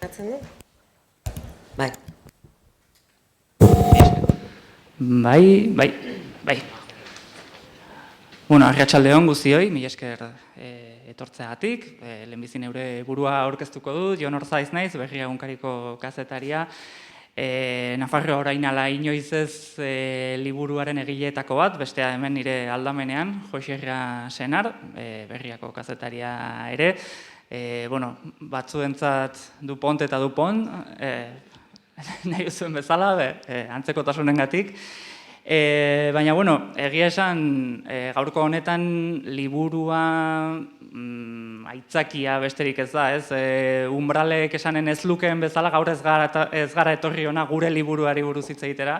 Barkatzen du? Bai. Bai. Bueno, arratsaldeon guztioi, mila esker etortzeagatik. Lehenbizi neure burua aurkeztuko dut, Jon Orzaiz naiz, Berri Egunkariko kazetaria. Nafarroa orain ala inoiz ez liburuaren egileetako bat, bestea hemen nire aldamenean, Joxerra Senar, Berriako kazetaria ere. Batzuentzat Dupont eta Dupont, nahi zuen bezala, antzekotasunengatik. Baina, egia esan, gaurko honetan liburua aitzakia besterik ez da, ez? Umbralek esanen ez lukeen bezala, gaur ez gara etorri ona gure liburuari buruz hitz egitera.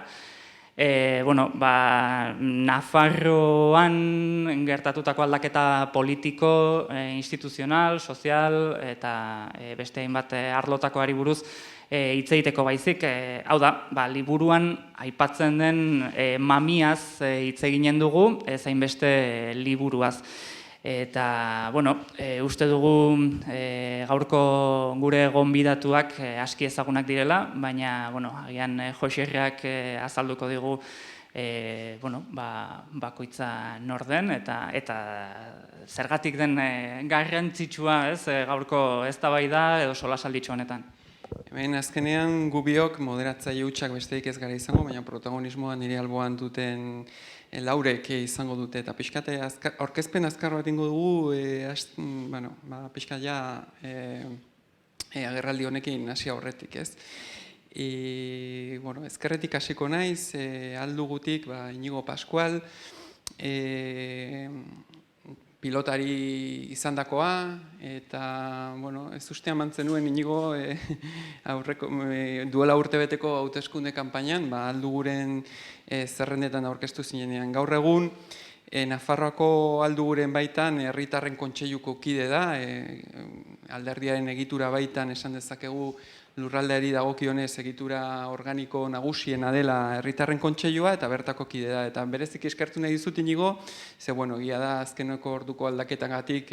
Nafarroan gertatutako aldaketa politiko, instituzional, sozial eta beste hainbat arlotakoari buruz hitz egiteko baizik. Hau da, liburuan aipatzen den mamiaz hitz eginen dugu, ez hainbeste liburuaz. Eta, uste dugu gaurko gure gonbidatuak aski ezagunak direla, baina, agian Joxerrak azalduko digu bakoitza nor den eta zergatik den garrantzitsua, gaurko eztabaida edo solasalditxo honetan. Hemen azkenean gubiok moderatzaile hutsak besterik ez gara izango, baina protagonismoa nire alboan duten laurek izango dute, eta pixkate aurkezpen azkar bat ingo dugu, pixka ja agerraldi honekin hasi aurretik, ez? Ezkerretik hasiko naiz, aldugutik Inigo Pascual, pilotari izandakoa, eta ez ustean mantzen nuen Inigo duela urtebeteko hauteskunde kanpainan, alduguren zerrendetan aurkeztu zinenean. Gaur egun, Nafarroako alduguren baitan herritarren kontseiluko kide da, alderdiaren egitura baitan esan dezakegu lurraldeari dagokionez egitura organiko nagusiena dela herritarren kontseilua eta bertako kide da. Eta berezik eskertu nahi dizut Inigo, ze egia da azkeneko orduko aldaketagatik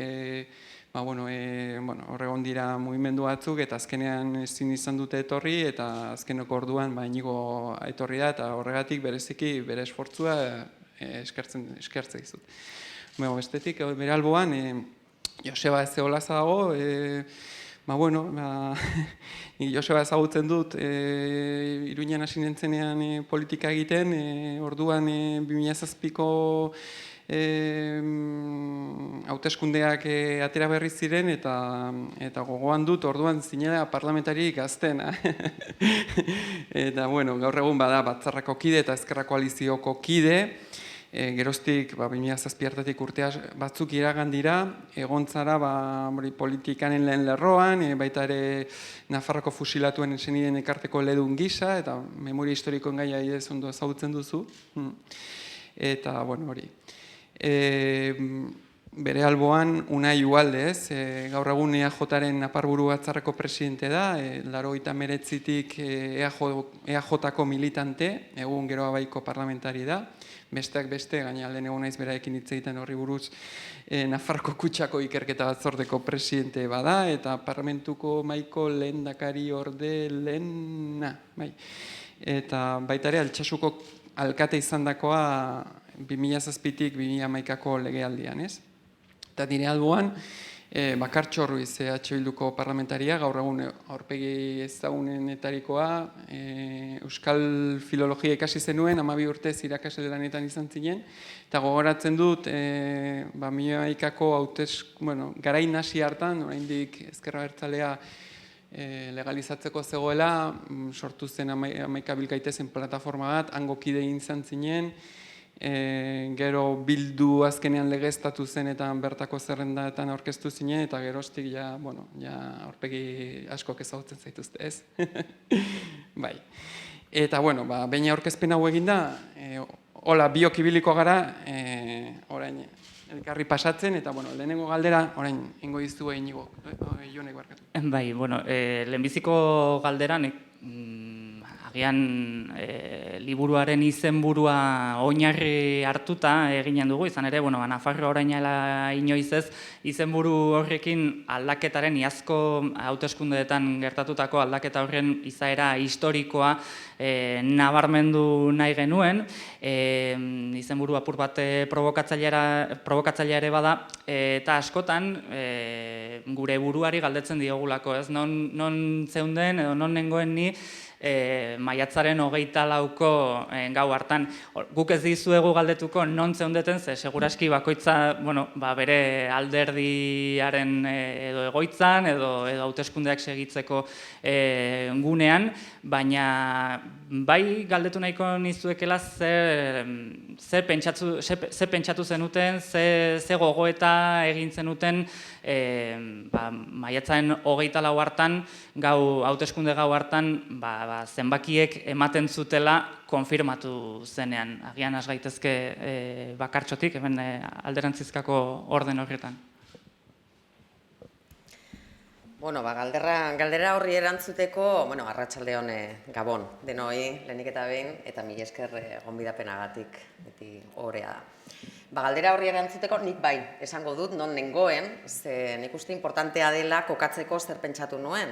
horregon dira mugimendu batzuk eta azkenean ezin izan dute etorri eta azkeneko orduan Inigo etorri da eta horregatik bereziki bere esfortzua eskertze dizut. Bestetik, bere alboan, Joseba Ezeolaza dago, nik Joseba ezagutzen dut, Iruñan hasi nintzenean politika egiten, orduan 2007ko hauteskundeak atera berri ziren eta gogoan dut orduan zinela parlamentari gaztena. Eta gaur egun bada batzarrako kide eta ezkerra koalizioko kide, geroztik 2007 hartatik urtea batzuk iragan dira, egontzara politikanen lehen lerroan, baita ere Nafarroko fusilatuen senideen ekarteko ledun gisa, eta memoria historikoen gaia ez ondo ezagutzen duzu. Eta, hori. Bere alboan, Unai Ugalde, gaur egun EAJaren Naparburu Batzarreko presidente da, 89tik EAJko militante, egun Geroa Baiko parlamentari da, besteak beste, gaina lehen egon naiz beraekin hitz egiten horri buruz, Nafarroko Kutxako ikerketa batzordeko presidente bada, eta parlamentuko maiko lehendakari orde lehena. Eta baita ere, Altsasuko alkate izandakoa 2007tik 2011ko legealdian, ez? Eta nire alboan, Bakartxo Ruiz, Bilduko parlamentaria, gaur egun aurpegi ezagunenetarikoa, Euskal Filologia ikasi zenuen, 12 urtez irakasle lanetan izan zinen, eta gogoratzen dut, 2011ko garai nasi hartan, oraindik ezkerra abertzalea legalizatzeko zegoela, sortu zen 11 bilkaitezen plataforma bat, hango kide izan zinen, gero Bildu azkenean legeztatu zen eta bertako zerrendaetan aurkeztu zinen, eta geroztik aurpegi askok ezagutzen zaituzte, ez? Bai. Eta, behin aurkezpen hau eginda, hola, biok ibiliko gara, orain elkarri pasatzen, eta, lehenengo galdera, orain, ingo iztu Inigo, Jonek barkatu. Bai, lehenbiziko galderan, agian liburuaren izenburua oinarri hartuta eginen dugu, izan ere, Nafarroa orainala inoiz ez, izenburu horrekin aldaketaren iazko hauteskundeetan gertatutako aldaketa horren izaera historikoa nabarmendu nahi genuen, izenburu apur bat provokatzailea ere bada, eta askotan gure buruari galdetzen diogulako, ez? Non zeunden edo non nengoen ni maiatzaren 24ko gau hartan. Guk ez dizuegu galdetuko non zeundeten, ze seguraski bakoitza bere alderdiaren edo egoitzan edo hauteskundeak segitzeko gunean, baina bai galdetu nahiko nizuekela ze pentsatu zenuten, ze gogoeta egin zenuten maiatzaren 24 hartan, hauteskunde gau hartan, zenbakiek ematen zutela konfirmatu zenean. Agian has gaitezke bakartxotik, hemen alderantzizkako orden horretan. Galdera horri erantzuteko, arratsalde on Gabon, denoi, lehenik eta behin, eta mila esker gonbidapenagatik, beti ohorea da. Galdera horri erantzuteko nik bai, esango dut, non nengoen, ze nik uste importantea dela kokatzeko zer pentsatu nuen.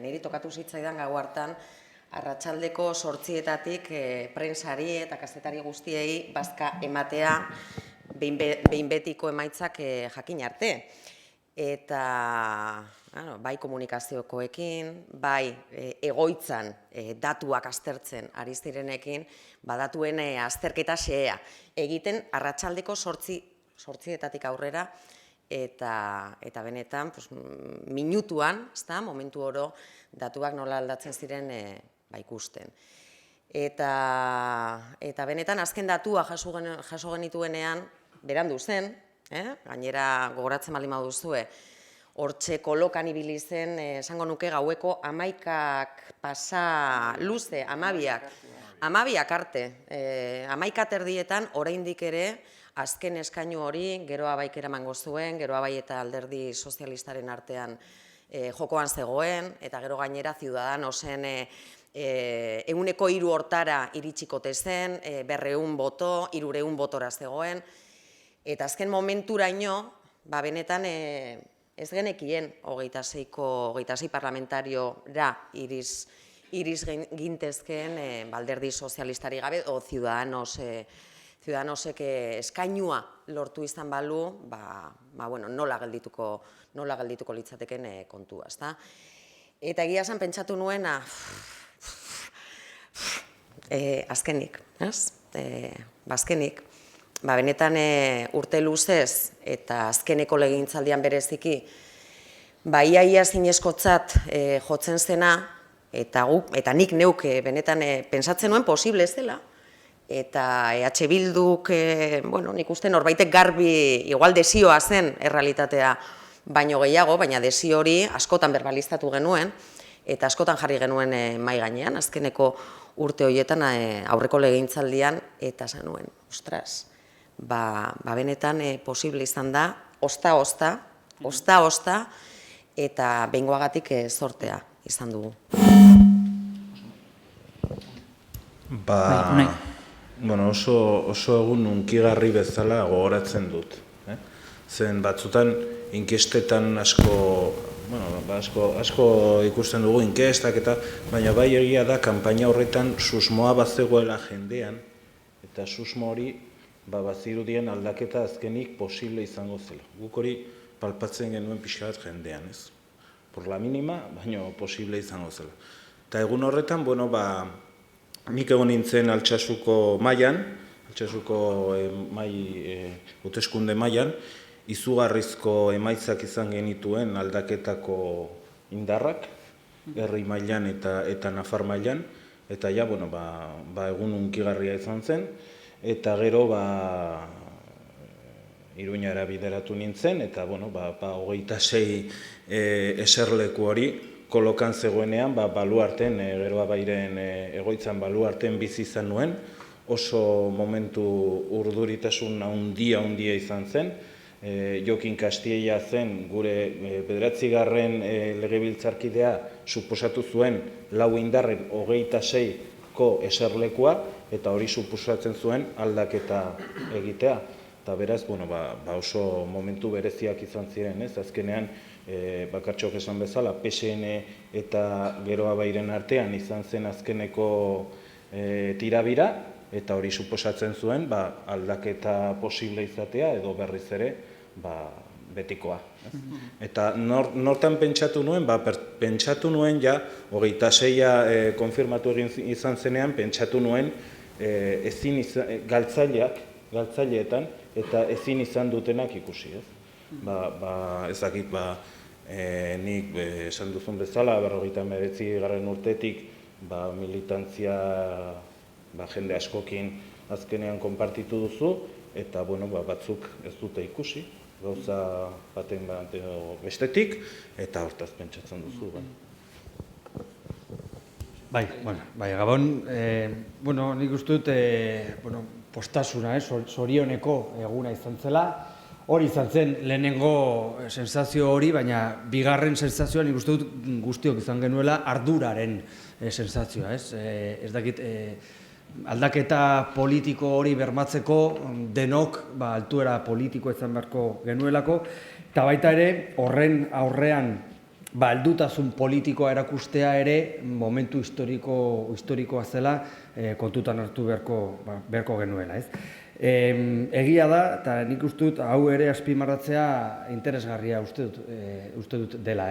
Niri tokatu zitzaidan gau hartan, arratsaldeko 8:00-etatik prensari eta kazetari guztiei bazka ematea behin betiko emaitzak jakin arte. Eta bai komunikaziokoekin, bai egoitzan datuak aztertzen ari zirenekin, datuen azterketa xehea egiten arratsaldeko 8:00-etatik aurrera, eta benetan minutuan, momentu oro, datuak nola aldatzen ziren ikusten. Eta benetan azken datua jaso genituenean, berandu zen, gainera gogoratzen baldin baduzue, hortxe kolokan ibili zen, esango nuke gaueko 11 pasa luze, 12 arte. 11:30 oraindik ere, azken eskainu hori, Geroa Baik eramango zuen, Geroa Bai eta Alderdi Sozialistaren artean jokoan zegoen, eta gero gainera Ciudadanosen 100% hortara iritsikote zen, 200 boto, 300 botora zegoen, eta azken momenturaino, benetan ez genekien 26 parlamentariora iriz gintezkeen Alderdi Sozialistari gabe, o Ciudadanosek eskainua lortu izan balu, nola geldituko litzateken kontua, ezta? Eta egia esan pentsatu nuena, azkenik, ez? Azkenik, benetan urte luzez eta azkeneko legegintzaldian bereziki, ia zinezkotzat jotzen zena, eta nik neuk benetan pentsatzen nuen posible ez dela, eta EH Bilduk, nik uste norbaitek garbi, igual desioa zen errealitatea baino gehiago, baina desio hori askotan berbaliztatu genuen, eta askotan jarri genuen mahai gainean, azkeneko urte horietan aurreko legegintzaldian, eta esan nuen, ostras, benetan posible izan da, osta, eta behingoagatik zortea izan dugu. Oso egun hunkigarri bezala gogoratzen dut. Zen batzutan inkestetan asko ikusten dugu inkestak eta, baina bai egia da kanpaina horretan susmoa bazegoela jendean, eta susmo hori bazirudien aldaketa azkenik posible izango zela. Guk hori palpatzen genuen pixka bat jendean, ez? Por la mínima, baina posible izango zela. Eta egun horretan, nik egon nintzen Altsasuko mailan, Altsasuko hauteskunde mailan, izugarrizko emaitzak izan genituen aldaketako indarrak, herri mailan eta Nafar mailan, eta egun hunkigarria izan zen, eta gero Iruñara bideratu nintzen, eta 26 eserleku hori kolokan zegoenean, Baluarten, Geroa Bairen egoitzan Baluarten bizi izan nuen, oso momentu urduritasun handia izan zen, Jokin Kastiella zen gure 9. legebiltzarkidea suposatu zuen lau indarren 26ko eserlekua, eta hori suposatzen zuen aldaketa egitea. Eta beraz, oso momentu bereziak izan ziren, ez? Azkenean, bakartxok esan bezala, PSN eta Geroa Bairen artean izan zen azkeneko tirabira, eta hori suposatzen zuen aldaketa posible izatea edo berriz ere betikoa. Eta nortan pentsatu nuen? Pentsatu nuen ja, 26a konfirmatu egin izan zenean, pentsatu nuen ezin galtzaileetan eta ezin izan dutenak ikusi, ez? Ez dakit, nik esan duzun bezala, 59. urtetik militantzia jende askokin azkenean konpartitu duzu, eta batzuk ez dute ikusi, gauza baten bestetik, eta hortaz pentsatzen duzu. Gabon, nik uste dut postasuna, zorioneko eguna izan zela. Hori izan zen lehenengo sensazio hori, baina bigarren sensazioa nik uste dut guztiok izan genuela arduraren sensazioa. Ez dakit, aldaketa politiko hori bermatzeko denok altuera politiko izan beharko genuelako, eta baita ere horren aurrean heldutasun politikoa erakustea ere momentu historikoa zela kontutan hartu beharko genuela. Egia da, eta nik uste dut hau ere azpimarratzea interesgarria uste dut dela.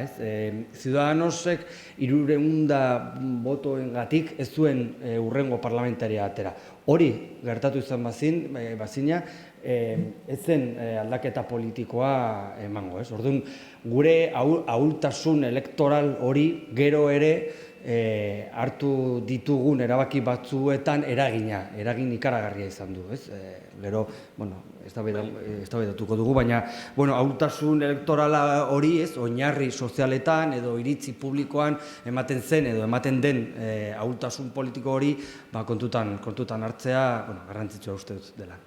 Ciudadanosek 300 botoengatik ez zuen hurrengo parlamentaria atera. Hori gertatu izan bazina, ez zen aldaketa politikoa emango. Orduan, gure ahultasun elektoral hori gero ere hartu ditugun erabaki batzuetan eragin ikaragarria izan du. Gero, eztabaidatuko dugu, baina ahultasun elektorala hori, oinarri sozialetan edo iritzi publikoan ematen zen edo ematen den ahultasun politiko hori kontutan hartzea garrantzitsua uste dut dela.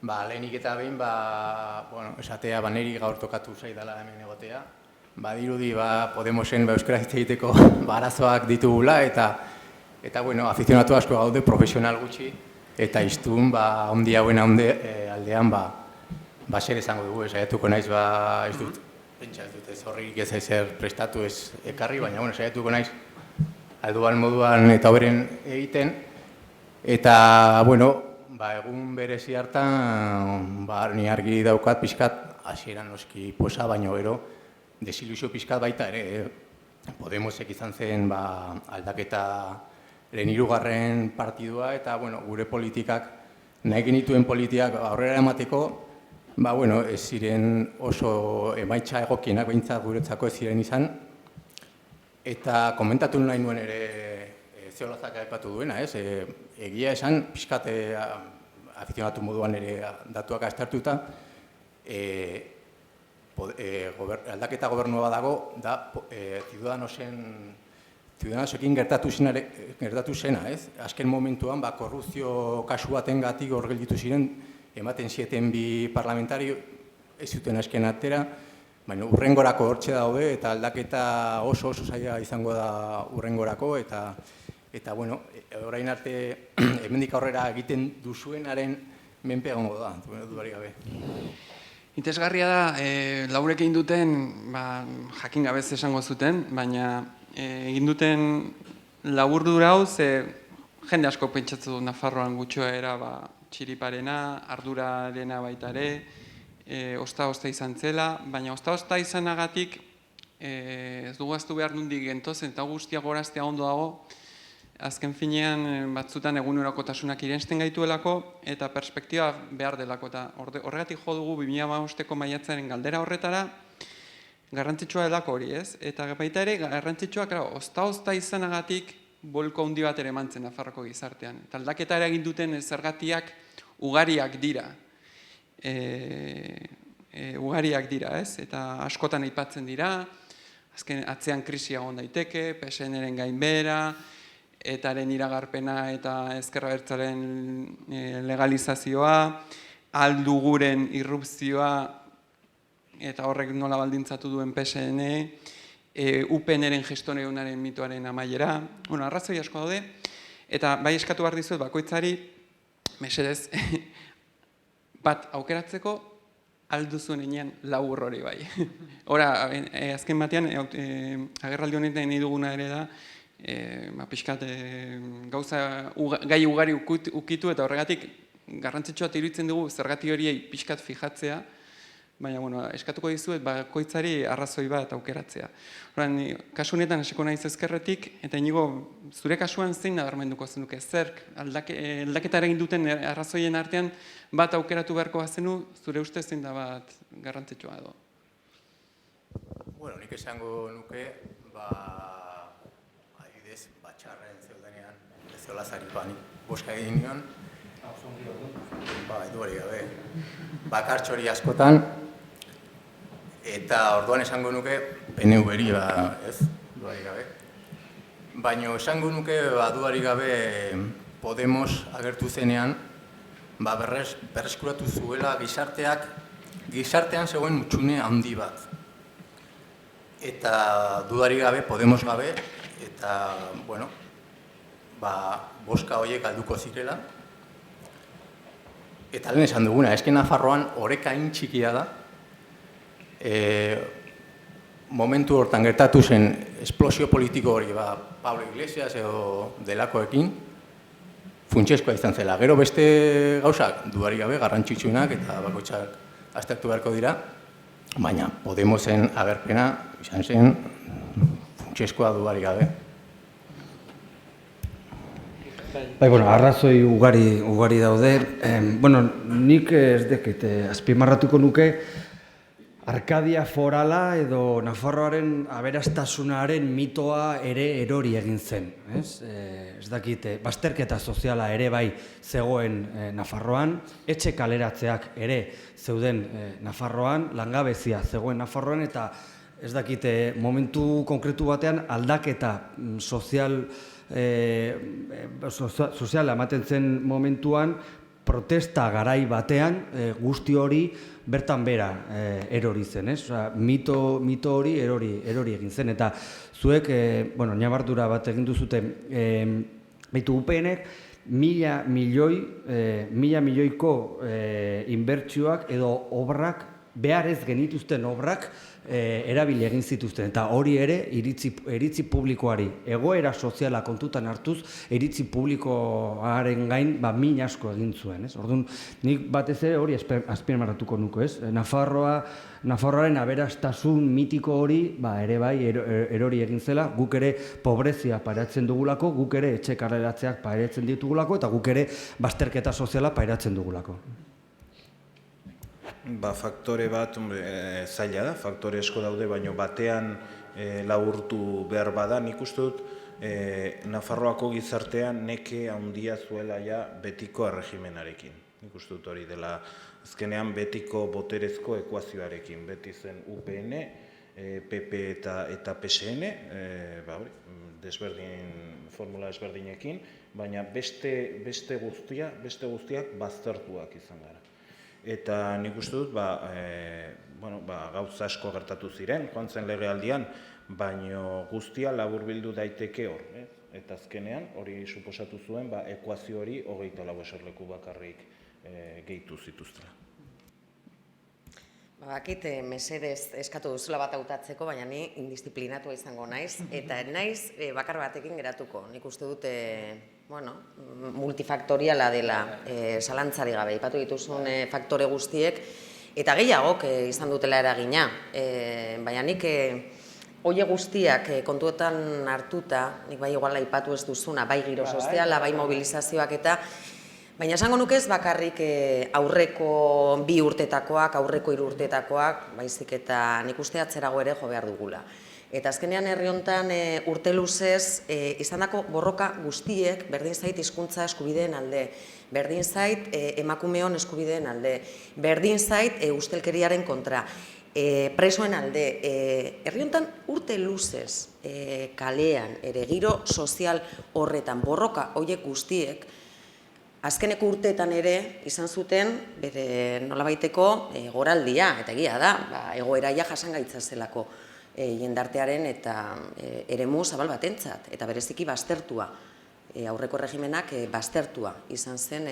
Lehenik eta behin, esatea niri gaur tokatu zaidala hemen egotea. Dirudi Podemosen euskaraz hitz egiteko arazoak ditugula, eta afizionatu asko gaude profesional gutxi, eta iztun ondi hauen aldean zer esango dugu, saiatuko naiz, ez dut, pentsa ez dut, ez horrik ez ezer prestatu ez ekarri, baina saiatuko naiz alduan moduan eta hoberen egiten, eta egun berezi hartan ni argi daukat pixkat, hasieran noski posa, baino gero desilusio pixkat baita ere. Podemosek izan zen aldaketaren 3. partidua, eta gure politikak, nahi genituen politikak aurrera emateko, ez ziren oso emaitza egokienak behintzat guretzako ez ziren izan, eta komentatu nahi nuen ere Zeolazak aipatu duena, egia esan, pixkat afizionatu moduan ere datuak aztertuta, aldaketa gobernua badago, da Ciudadanosekin gertatu zena, azken momentuan, korrupzio kasu batengatik hor gelditu ziren, ematen zieten bi parlamentario, ez zuten azken atera, baina hurrengorako hortxe daude, eta aldaketa oso zaila izango da hurrengorako, eta orain arte, hemendik aurrera egiten duzuenaren menpe egongo da, dudarik gabe. Interesgarria da, laurek egin duten, jakin gabez esango zuten, baina egin duten laburdura hau, jende asko pentsatzu du Nafarroan gutxoera txiriparena, ardurarena baita ere, osta izan zela, baina osta izanagatik ez dugu aztu behar nundik gentozen, eta guztia goraztea ondo dago, azken finean batzutan egunerokotasunak irensten gaituelako eta perspektiba behar delako. Horregatik jo dugu 2015ko maiatzaren galdera horretara, garrantzitsua delako hori, ez? Eta baita ere, garrantzitsua, osta izanagatik bolko handi bat ere emantzen Nafarroko gizartean. Eta aldaketa ere egin duten zergatiak ugariak dira. Ugariak dira, ez? Eta askotan aipatzen dira, azken atzean krisia egon daiteke, PSN-ren gainbehera, etaren iragarpena eta ezker abertzalearen legalizazioa, alduguren irrupzioa eta horrek nola baldintzatu duen PSN, UPN-ren gestioneunaren mitoaren amaiera, arrazoi asko daude, eta bai eskatu behar dizuet bakoitzari, mesedez, bat aukeratzeko alduzuen enean labur hori bai. Hora, azken batean, agerraldi honetan nahi duguna ere da, pixkat gai ugari ukitu eta horregatik garrantzitsua iruditzen dugu zergati horiei pixkat fijatzea, baina eskatuko dizuet bakoitzari arrazoi bat aukeratzea. Kasu honetan hasiko naiz ezkerretik, eta Inigo, zure kasuan zein nabarmenduko zenuke, zerk aldaketara egin duten arrazoien artean bat aukeratu beharko bazenu, zure ustez zein da bat garrantzitsua edo? Bueno, nik esango nuke, adibidez, batxarren zeudenean, ez zola zaripanik, boska egin nion, edu hori gabe, bakartxori askotan, eta orduan esango nuke, PNV-ri, ez, duari gabe. Baina esango nuke, duari gabe, Podemos agertu zenean, berreskuratu zuela gizartean zegoen utxune handi bat. Eta dudari gabe, Podemos gabe, eta, boska horiek alduko zirela. Eta lehen esan duguna, esken Nafarroan oreka hain txikia da, momentu hortan gertatu zen esplosio politiko hori, Pablo Iglesias edo delakoekin, funtsezkoa izan zela. Gero beste gauzak dudarik gabe garrantzitsuenak eta bakoitzak aztertu beharko dira, baina Podemosen agerpena izan zen funtsezkoa dudarik gabe. Bai, arrazoi ugari daude. Nik ez dekit azpimarratuko nuke Arkadia forala edo Nafarroaren aberastasunaren mitoa ere erori egin zen. Ez dakit, bazterketa soziala ere bai zegoen Nafarroan, etxe kaleratzeak ere zeuden Nafarroan, langabezia zegoen Nafarroan, eta ez dakit, momentu konkretu batean aldaketa soziala ematen zen momentuan, protesta garai batean guzti hori bertan bera erori zen, mito hori erori egin zen, eta zuek, nabardura bat egin duzuten, baitu UPN-ek 1.000 milioiko inbertsioak edo obrak, behar ez genituzten obrak, erabili egin zituzten, eta hori ere iritzi publikoari, egoera soziala kontutan hartuz, iritzi publikoaren gain min asko egin zuen. Orduan, nik batez ere hori azpimarratuko nuke, Nafarroaren aberastasun mitiko hori ere bai erori egin zela, guk ere pobrezia pairatzen dugulako, guk ere etxe kaleratzeak pairatzen ditugulako, eta guk ere bazterketa soziala pairatzen dugulako. Faktore bat, zaila da, faktore asko daude, baina batean laburtu behar bada, nik uste dut Nafarroako gizartean neke handia zuela ja betiko erregimenarekin. Nik uste dut hori dela azkenean betiko boterezko ekuazioarekin, beti zen UPN, PP eta PSN, formula desberdinekin, baina beste guztiak baztertuak izan gara. Eta nik uste dut, gauza asko gertatu ziren, joan zen legealdian, baino guztia laburbildu daiteke hor. Eta azkenean, hori suposatu zuen, ekuazio hori 24 eserleku bakarrik gehitu zituztela. Bakit, mesedez eskatu duzula bat hautatzeko, baina ni indisziplinatua izango naiz, eta naiz bakar batekin geratuko. Nik uste dut, multifaktoriala dela, zalantzari gabe, ipatu dituzun faktore guztiek, eta gehiagok izan dutela eragina. Baina nik hoie guztiak kontuetan hartuta, nik bai iguala ipatu ez duzuna, bai giro soziala, bai mobilizazioak eta, baina esango nuke ez bakarrik aurreko 2 urtetakoak, aurreko 3 urtetakoak, baizik eta nik uste atzerago ere jo behar dugula. Eta azkenean herri honetan urte luzez izandako borroka guztiek berdin zait hizkuntza eskubideen alde, berdin zait emakumeon eskubideen alde, berdin zait ustelkeriaren kontra. presoen alde, herri honetan urte luzez kalean, ere giro sozial horretan, borroka horiek guztiek, azkeneko urteetan ere izan zuten bere nolabaiteko goraldia, eta egia da, egoeraia jasangaitza zelako jendartearen eta eremu zabal batentzat, eta bereziki baztertua, aurreko regimenak baztertua izan zen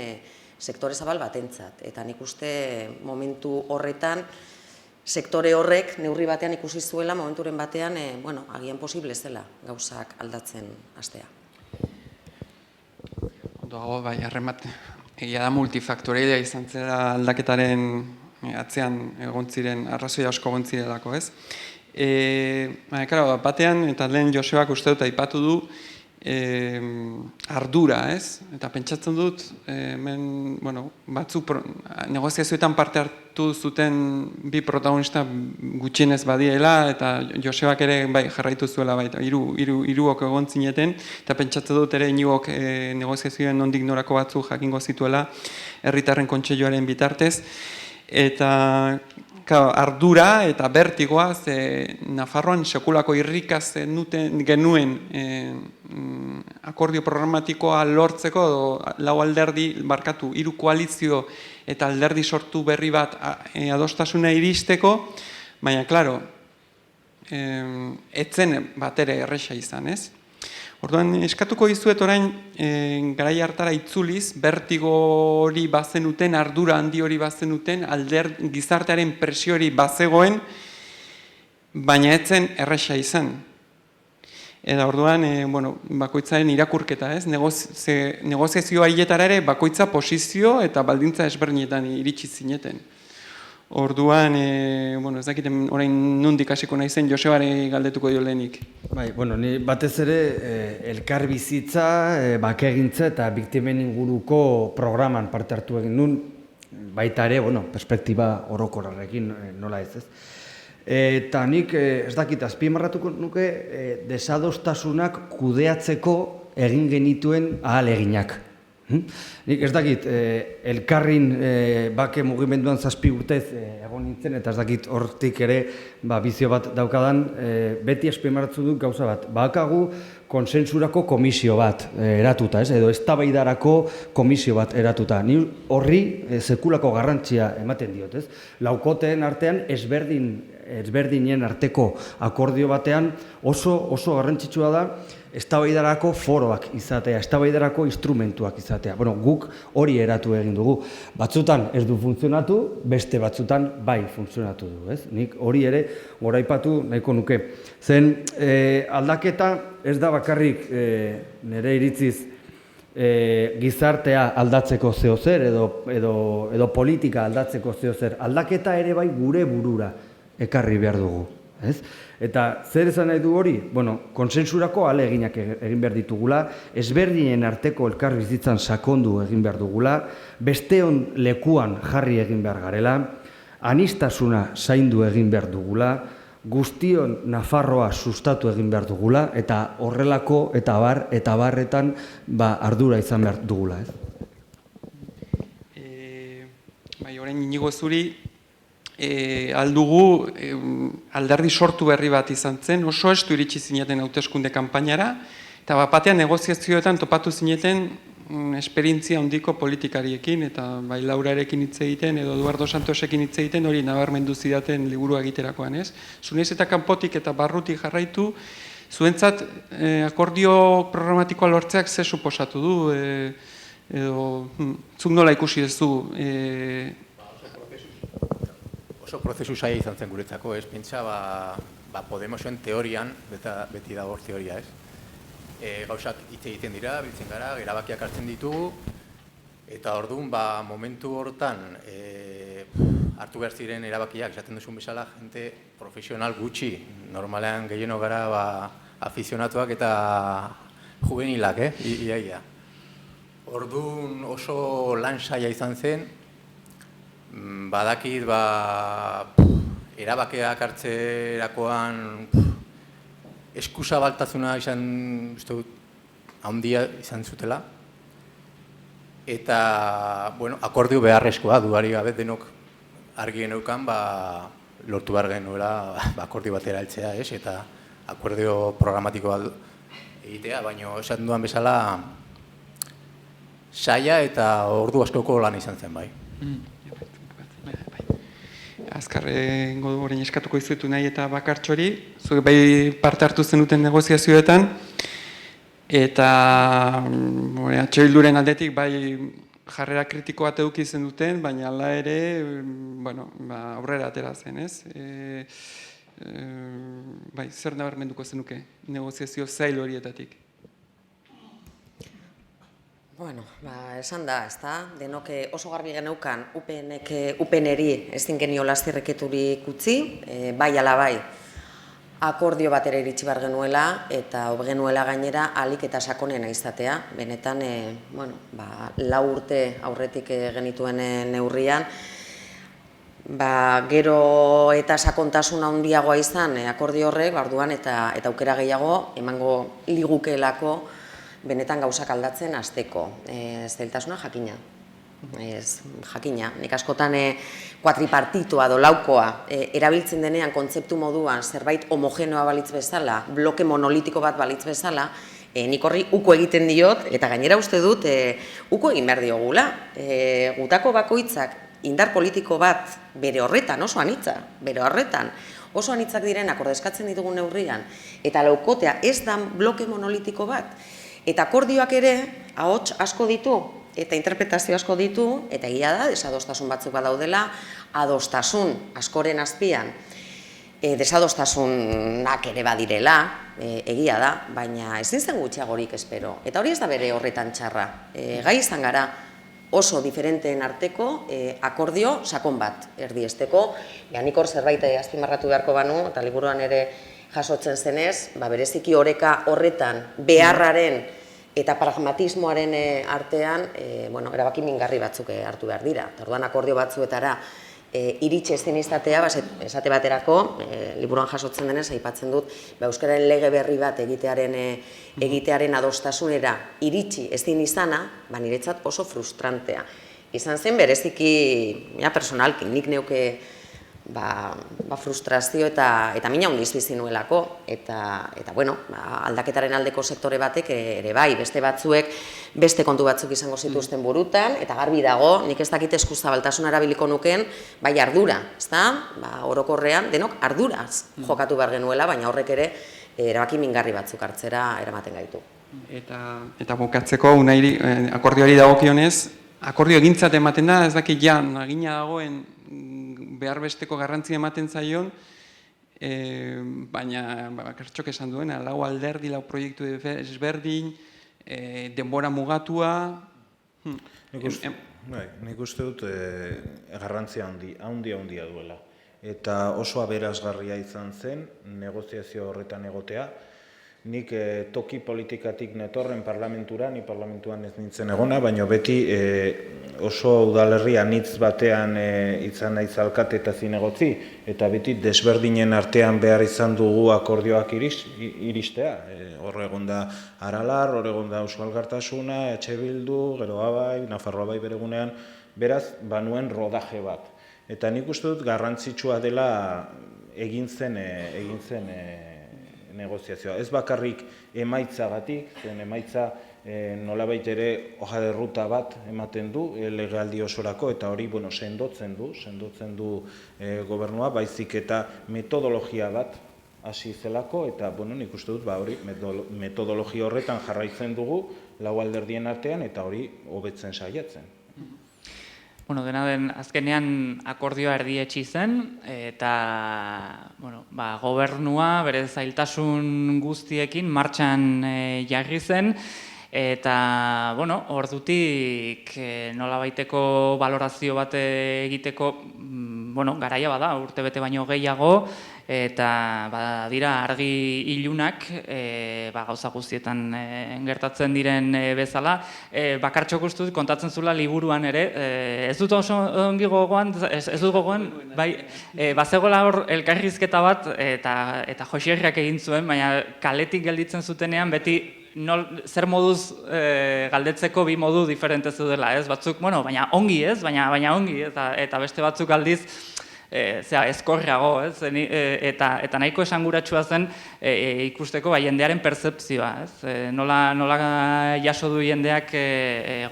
sektore zabal batentzat, eta nik uste momentu horretan sektore horrek neurri batean ikusi zuela momenturen batean, agian posible zela gauzak aldatzen hastea. Ondoago, bai, harremat, egia da multifaktoreidea izan zela aldaketaren atzean egon ziren, arrazoi asko egon zirelako, ez? Batean, eta lehen Josebak uste dut aipatu du, ardura, ez? Eta pentsatzen dut, batzuk negoziazioetan parte hartu zuten bi protagonista gutxienez badiela, eta Josebak ere jarraitu zuela, hiruok egon zineten, eta pentsatzen dut ere Iñigok negoziazioen nondik norako batzuk jakingo zituela herritarren kontseiluaren bitartez, eta ardura eta bertigoa, ze Nafarroan sekulako irrikaz genuen akordio programatikoa lortzeko, lau alderdi, hiru koalizio eta alderdi sortu berri bat adostasuna iristeko, baina, klaro, etzen bat ere erresa izan, ez? Orduan, eskatuko dizuet orain, garai hartara itzuliz, bertigo hori bazenuten, ardura handi hori bazenuten, gizartearen presio hori bazegoen, baina etzen erresa izan. Eta orduan, bakoitzaren irakurketa, ez? Negoziazio haietara ere bakoitza posizio eta baldintza ezberdinetan iritsi zineten. Orduan, ez dakiten orain nondik hasiko naizen Josebari galdetuko dio lehenik. Bai, ni batez ere elkar bizitza, bakegintza eta biktimen inguruko programan parte hartu egin nun, baita ere, perspektiba orokorrarekin nola ez. Eta nik ez dakit azpimarratuko nuke desadostasunak kudeatzeko egin genituen ahaleginak. Nik ez dakit, elkarrin bake mugimenduan 7 urtez egon nintzen, eta ez dakit hortik ere bizio bat daukadan, beti azpimarratu dut gauza bat. Bakagu konsensurako komisio bat eratuta, edo eztabaidarako komisio bat eratuta. Ni horri sekulako garrantzia ematen diot, ez? Laukoteen artean ezberdinen arteko akordio batean oso garrantzitsua da eztabaidarako foroak izatea, eztabaidarako instrumentuak izatea. Guk hori eratu egin dugu. Batzutan ez du funtzionatu, beste batzutan bai funtzionatu du, ez? Nik hori ere goraipatu nahiko nuke. Zen aldaketa ez da bakarrik nire iritziz gizartea aldatzeko zeozer edo politika aldatzeko zeozer. Aldaketa ere bai gure burura ekarri behar dugu. Eta zer esan nahi du hori? Konsensurako ahaleginak egin behar ditugula, ezberdinen arteko elkar bizitzan sakondu egin behar dugula, besteon lekuan jarri egin behar garela, aniztasuna zaindu egin behar dugula, guztion Nafarroa sustatu egin behar dugula, eta horrelako eta barretan ardura izan behar dugula. Orain Iñigo zuri, aldugu alderdi sortu berri bat izan zen, oso estu iritsi zineten hauteskunde kanpainara, eta batean negoziazioetan topatu zineten esperientzia handiko politikariekin, eta bai Laurarekin hitz egiten, edo Eduardo Santosekin hitz egiten, hori nabarmendu zidaten liburua egiterakoan, ez? Zunez eta kanpotik eta barrutik jarraitu, zuentzat akordio programatikoa lortzeak ze suposatu du, edo zuk nola ikusi ez du? Oso prozesu zaila izan zen guretzako, ez? Pentsa, Podemosen teorian, beti dago teoria, ez? Gauzak hitz egiten dira, biltzen gara, erabakiak hartzen ditugu, eta orduan, momentu hortan, hartu behar ziren erabakiak, esaten duzun bezala, jente profesional gutxi, normalean gehieno gara afizionatuak eta juvenilak, iaia. Orduan oso lan zaila izan zen, badakit, erabakeak hartzerakoan eskuzabaltasuna izan, uste dut, handia izan zutela. Eta, akordio beharrezkoa, duari gabe denok argien eukan, lortu behar genuela akordio batera heltzea, ez? Eta akordio programatikoa egitea, baina esaten duan bezala saia eta ordu askoko lan izan zen, bai. Azkarre ingo du orain eskatuko izuetu nahi eta bakartxori, zuek bai parte hartu zenuten negoziazioetan, eta H. Bilduren aldetik bai jarrera kritiko bat eduki zen duten, baina hala ere aurrera atera zen, ez? Bai, zer nabarmenduko zenuke negoziazio zail horietatik? Bueno, esan da, ezta? Denok oso garbi geneukan UPN-eri ezin geniola zirriketurik utzi, bai ala bai akordio batera iritsi behar genuela eta hobe genuela gainera ahalik eta sakonena izatea. Benetan, 4 urte aurretik genituen neurrian, gero eta sakontasuna handiagoa izan akordio horrek, orduan eta aukera gehiago emango ligukeelako benetan gauzak aldatzen hasteko. Zailtasuna jakina. Jakina. Nik askotan kuatripartitoa edo laukoa erabiltzen denean kontzeptu moduan zerbait homogenoa balitz bezala, bloke monolitiko bat balitz bezala, nik horri uko egiten diot, eta gainera uste dut uko egin behar diogula. Gutako bakoitzak indar politiko bat bere horretan, oso anitza, bere horretan, oso anitzak direnak ordezkatzen ditugun neurrian, eta laukotea ez da bloke monolitiko bat, eta akordioak ere ahots asko ditu, eta interpretazio asko ditu, eta egia da, desadostasun batzuk badaudela, adostasun askoren azpian, desadostasunak ere badirela, egia da, baina ezin zen gutxiagorik espero. Eta hori ez da bere horretan txarra. Gai izan gara oso diferenteen arteko akordio sakon bat erdiesteko. Nik hor zerbait azpimarratu beharko banu, eta liburuan ere jasotzen zenez, bereziki oreka horretan beharraren eta pragmatismoaren artean erabaki mingarri batzuk hartu behar dira. Orduan akordio batzuetara iritsi ezin izatea, esate baterako, liburuan jasotzen denez, aipatzen dut, euskararen lege berri bat egitearen adostasunera iritsi ezin izana, niretzat oso frustrantea. Izan zen bereziki, personalki, nik neuke frustrazio eta mina handiz bizi nuelako, eta aldaketaren aldeko sektore batek ere bai, beste batzuek, beste kontu batzuk izango zituzten burutan, eta garbi dago, nik ez dakit eskuzabaltasun erabiliko nuken, bai ardura, ezta? Orokorrean, denok arduraz jokatu behar genuela, baina horrek ere erabaki mingarri batzuk hartzera eramaten gaitu. Eta bukatzeko, Unairi, akordioari dagokionez, akordio egintzat ematen da, ez dakit jan, agina dagoen behar besteko garrantzia ematen zaion, baina Kertxok esan duen, lau alderdi, lau proiektu ezberdin, denbora mugatua... Nik uste dut garrantzia handia duela. Eta oso aberasgarria izan zen negoziazio horretan egotea. Nik toki politikatik netorren parlamentura, ni parlamentuan ez nintzen egona, baina beti oso udalerri anitz batean izan naiz alkate eta zinegotzi, eta beti desberdinen artean behar izan dugu akordioak iristea. Hor egon da Aralar, hor egon da Euskal Alkartasuna, H. Bildu, gero Abai, Nafarroa bai beregunean, beraz, banuen rodaje bat. Eta nik uste dut garrantzitsua dela egin zen negoziazioa. Ez bakarrik emaitzagatik, zen emaitza nolabait ere hoja de ruta bat ematen du legealdi osorako, eta hori sendotzen du gobernua, baizik eta metodologia bat hasi zelako, eta nik uste dut hori metodologia horretan jarraitzen dugu lau alderdien artean, eta hori hobetzen saiatzen. Dena den, azkenean akordioa erdietsi zen, eta gobernua bere zailtasun guztiekin martxan jarri zen, eta ordutik nolabaiteko balorazio bat egiteko garaia bada, urtebete baino gehiago, eta dira argi ilunak gauza guztietan gertatzen diren bezala. Bakartxok uste dut kontatzen zula liburuan ere, ez dut oso ongi gogoan, ez dut gogoan, bazegoela hor elkarrizketa bat eta Josierriak egin zuen, baina kaletik gelditzen zutenean beti zer moduz galdetzeko bi modu diferente zudela, ez? Batzuk, baina ongi ez, baina ongi, eta beste batzuk aldiz ezkorrago, ez? Eta nahiko esanguratsua zen ikusteko jendearen pertzepzioa, ez? Nola jaso du jendeak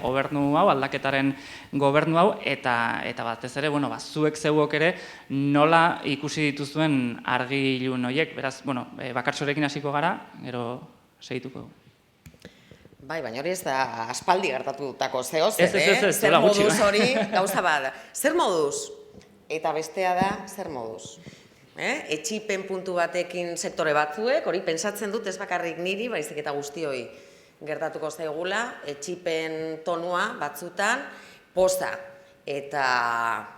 gobernu hau, aldaketaren gobernu hau, eta batez ere, zuek zeuok ere nola ikusi dituzuen argi ilun horiek. Beraz, Bakartxorekin hasiko gara, gero segituko. Bai, baina hori ez da aspaldi gertatutako zehoz, Ez, zer moduz hori gauza bat. Zer moduz? Eta bestea da, zer moduz? Etxipen puntu batekin sektore batzuek, hori pentsatzen dut ez bakarrik niri, baizik eta guztioi gertatuko zaigula, etxipen tonua batzutan, poza. Eta,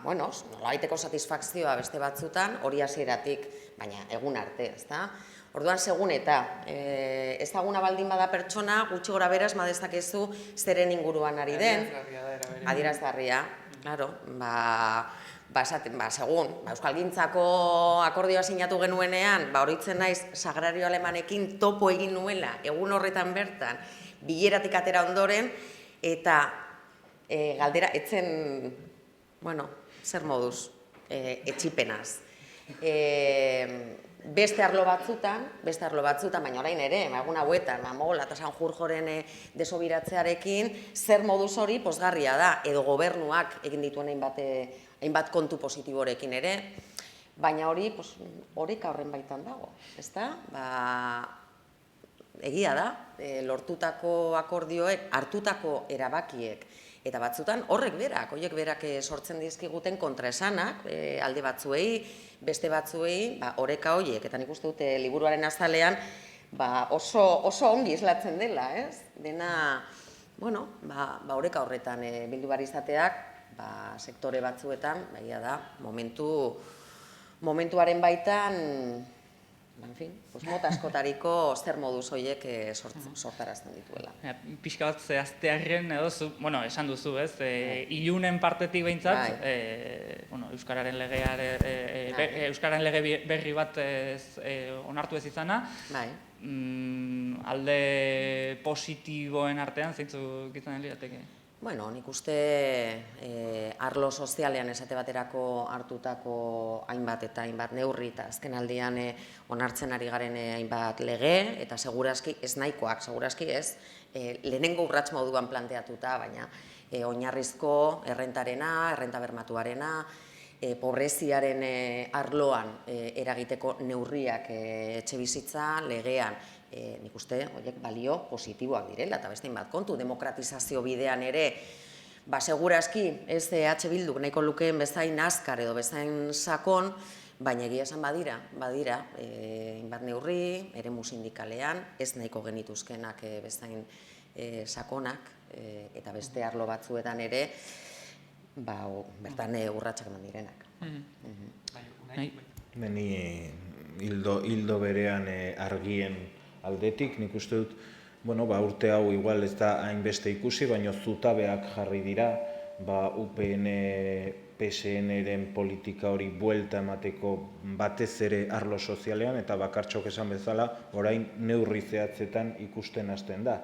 nolabaiteko satisfakzioa beste batzutan, hori hasieratik, baina egun arte, ezta? Orduan, segun eta, ezaguna baldin bada pertsona, gutxi gora beraz, dezakezu zeren inguruan ari den. Adierazgarria, claro, segun, Euskalgintzako akordioa sinatu genuenean, horitzen naiz Sagrario Alemanekin topo egin nuela, egun horretan bertan, bileratik atera ondoren, eta galdera, etzen, zer moduz, etxipenaz. Beste arlo batzutan, baina orain ere, egun hauetan, Mogola eta Sanjurjoren desobiratzearekin, zer moduz hori pozgarria da, edo gobernuak egin dituen hainbat kontu positiborekin ere, baina hori oreka horren baitan dago, ezta? Egia da, lortutako akordioek, hartutako erabakiek, eta batzutan horiek berak sortzen dizkiguten kontraesanak, alde batzuei, beste batzuei, oreka horiek, eta nik uste dute liburuaren azalean oso ongi islatzen dela, ez? Dena, oreka horretan bildu behar izateak, sektore batzuetan, baina da, momentuaren baitan, mota askotariko zer moduz horiek sortarazten dituela. Pixka bat zehaztearren, esan duzu, ez? Ilunen partetik behintzat, Euskararen lege berri bat onartu ez izana, alde positiboen artean, zeintzuk izan lirateke? Nik uste arlo sozialean esate baterako hartutako hainbat eta hainbat neurri eta azken aldian onartzen ari garen hainbat lege eta segurazki ez nahikoak, segurazki ez, lehenengo urrats moduan planteatuta, baina oinarrizko errentarena, errenta bermatuarena, pobreziaren arloan eragiteko neurriak etxebizitza legean, nik uste horiek balio positiboak direla, eta beste bat kontu, demokratizazio bidean ere, segurazki ez EH Bilduk nahiko lukeen bezain azkar edo bezain sakon, baina egia esan badira, hainbat neurri, eremu sindikalean, ez nahiko genituzkenak bezain sakonak, eta beste arlo batzuetan ere, bertan urratsak eman direnak. Neni hildo berean argien aldetik, nik uste dut, urte hau igual ez da hainbeste ikusi, baina zutabeak jarri dira, UPN, PSN-ren politika hori buelta emateko batez ere arlo sozialean, eta Bakartxok esan bezala, orain neurri zehatzetan ikusten hasten da.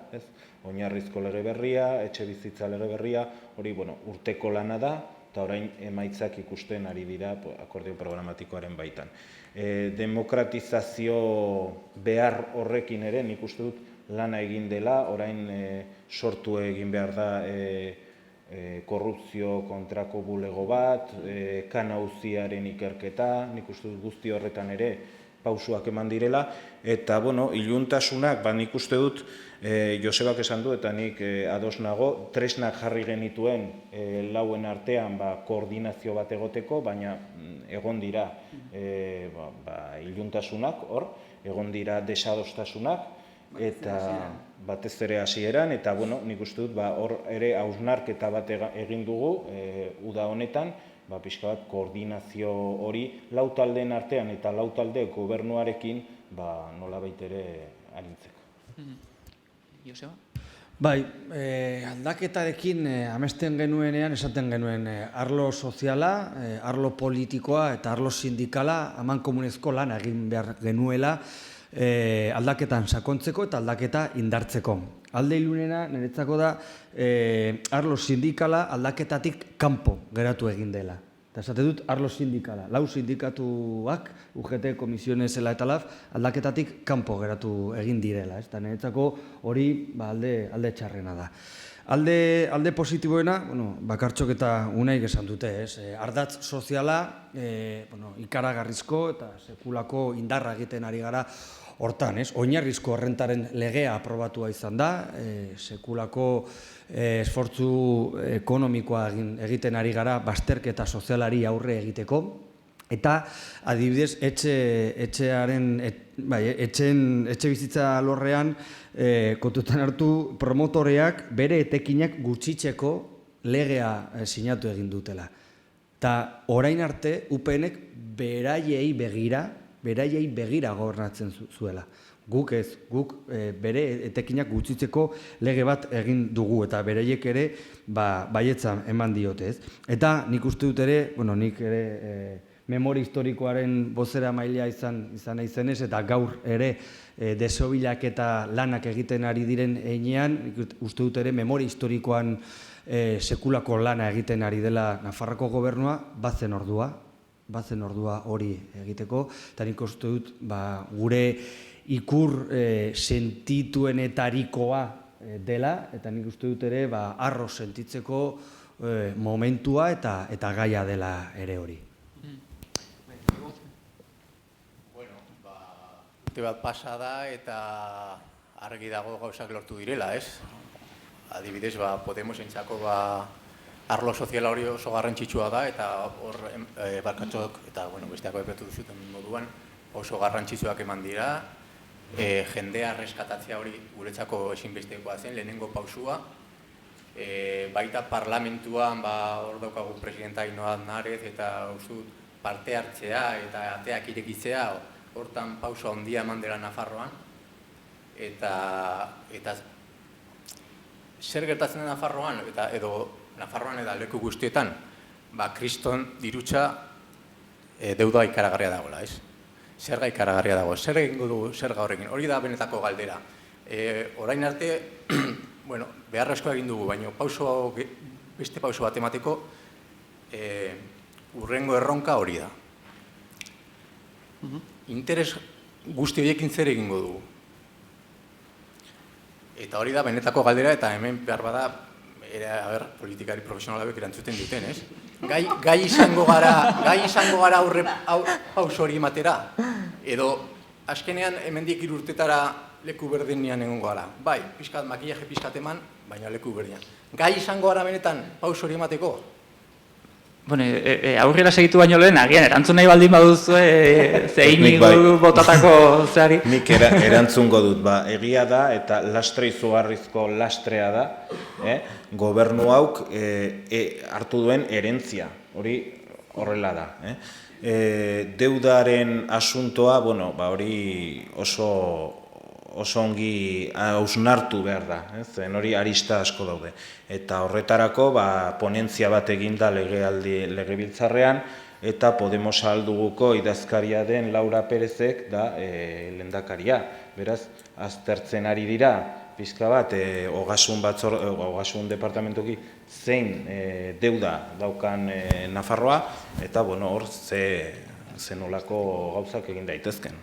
Oinarrizko lege berria, etxe bizitza lege berria, hori urteko lana da, eta orain emaitzak ikusten ari dira akordio programatikoaren baitan. Demokratizazio behar horrekin ere, nik uste dut lana egin dela, orain sortu egin behar da korrupzio kontrako bulego bat, kanauziaren ikerketa, nik uste dut guzti horretan ere pausuak eman direla, eta iluntasunak, nik uste dut, Josebak esan du, eta nik ados nago, tresnak jarri genituen lauen artean koordinazio bat egoteko, baina egon dira iluntasunak, egon dira desadostasunak, eta batez ere hasieran, eta nik uste dut hor ere hausnarketa bat egin dugu uda honetan, pixka bat koordinazio hori lau taldeen artean eta lau talde gobernuarekin nolabait ere arintzeko. Joseba? Bai, aldaketarekin amesten genuenean, esaten genuen arlo soziala, arlo politikoa eta arlo sindikala amankomunezko lan egin behar genuela aldaketan sakontzeko eta aldaketa indartzeko. Alde ilunena, niretzako da, arlo sindikala aldaketatik kanpo geratu egin dela. Eta esate dut, arlo sindikala. 4 sindikatuak, UGT, Komisiones, Ela eta LAF, aldaketatik kanpo geratu egin direla. Eta niretzako hori alde txarrena da. Alde positiboena, bakartxok eta unaik esan dute, ardatz soziala ikaragarrizko eta sekulako indarra egiten ari gara hortan, oinarrizko errentaren legea aprobatua izan da, sekulako esfortzu ekonomikoa egiten ari gara bazterketa sozialari aurre egiteko, eta adibidez etxe bizitza alorrean kontutan hartu promotoreak bere etekinak gutxitzeko legea sinatu egin dutela. Eta orain arte UPNek beraiei begira gobernatzen zuela. Guk ez, guk bere etekinak gutxitzeko lege bat egin dugu eta beraiek ere baietzan eman diote ez. Eta nik uste dut ere, nik ere memoria historikoaren bozera mailea izan naizenez eta gaur ere desobilaketa lanak egiten ari diren heinean, uste dut ere memoria historikoan sekulako lana egiten ari dela Nafarroako gobernua, bazen ordua hori egiteko, eta nik uste dut gure ikur sentituenetarikoa dela, eta nik uste dut ere arro sentitzeko momentua eta gaia dela ere hori. Urte bat pasa da eta argi dago gauzak lortu direla, ez? Adibidez, Podemosentzako arlo soziala hori oso garrantzitsua da eta hor barkatxok eta besteako epatu duzuten moduan oso garrantzitsuak eman dira. Jendea reskatatzea hori guretzako ezinbestekoa zen, lehenengo pausua. Baita parlamentuan hor daukagu presidenta Ainhoa Aznarez eta parte hartzea eta ateak irekitzea hortan pauso handia eman dela Nafarroan, eta zer gertatzen da Nafarroan, edo Nafarroan eta leku guztietan, kriston dirutza deuda ikaragarria dagoela, ez? Zerga ikaragarria dago, zer egingo dugu zerga horrekin, hori da benetako galdera. Orain arte, beharrezkoa egin dugu, baina beste pauso bat emateko hurrengo erronka hori da. Interes guzti horiekin zer egingo dugu. Eta hori da benetako galdera eta hemen behar bada politikari profesionalak erantzuten duten, ez? Gai izango gara aurre pauso hori ematera. Edo azkenean hemendik 3 urtetara leku berdinean egongo gara. Bai, makillaje pixkat eman, baina leku berdinean. Gai izango gara benetan pauso hori emateko? Aurrera segitu baino lehen, agian erantzun nahi baldin baduzu zein botatako zeari. Nik erantzungo dut, egia da eta lastre izugarrizko lastrea da, gobernu hauk hartu duen herentzia, hori horrela da. Deudaren asuntoa, hori oso ongi hausnartu behar da, zen hori arista asko daude. Eta horretarako ponentzia bat eginda legebiltzarrean, eta Podemos alduguko idazkaria den Laura Perezek da lehendakaria. Beraz, aztertzen ari dira, pixka bat, ogasun departamentoki zein deuda daukan Nafarroa, eta hor zenolako gauzak egin daitezken.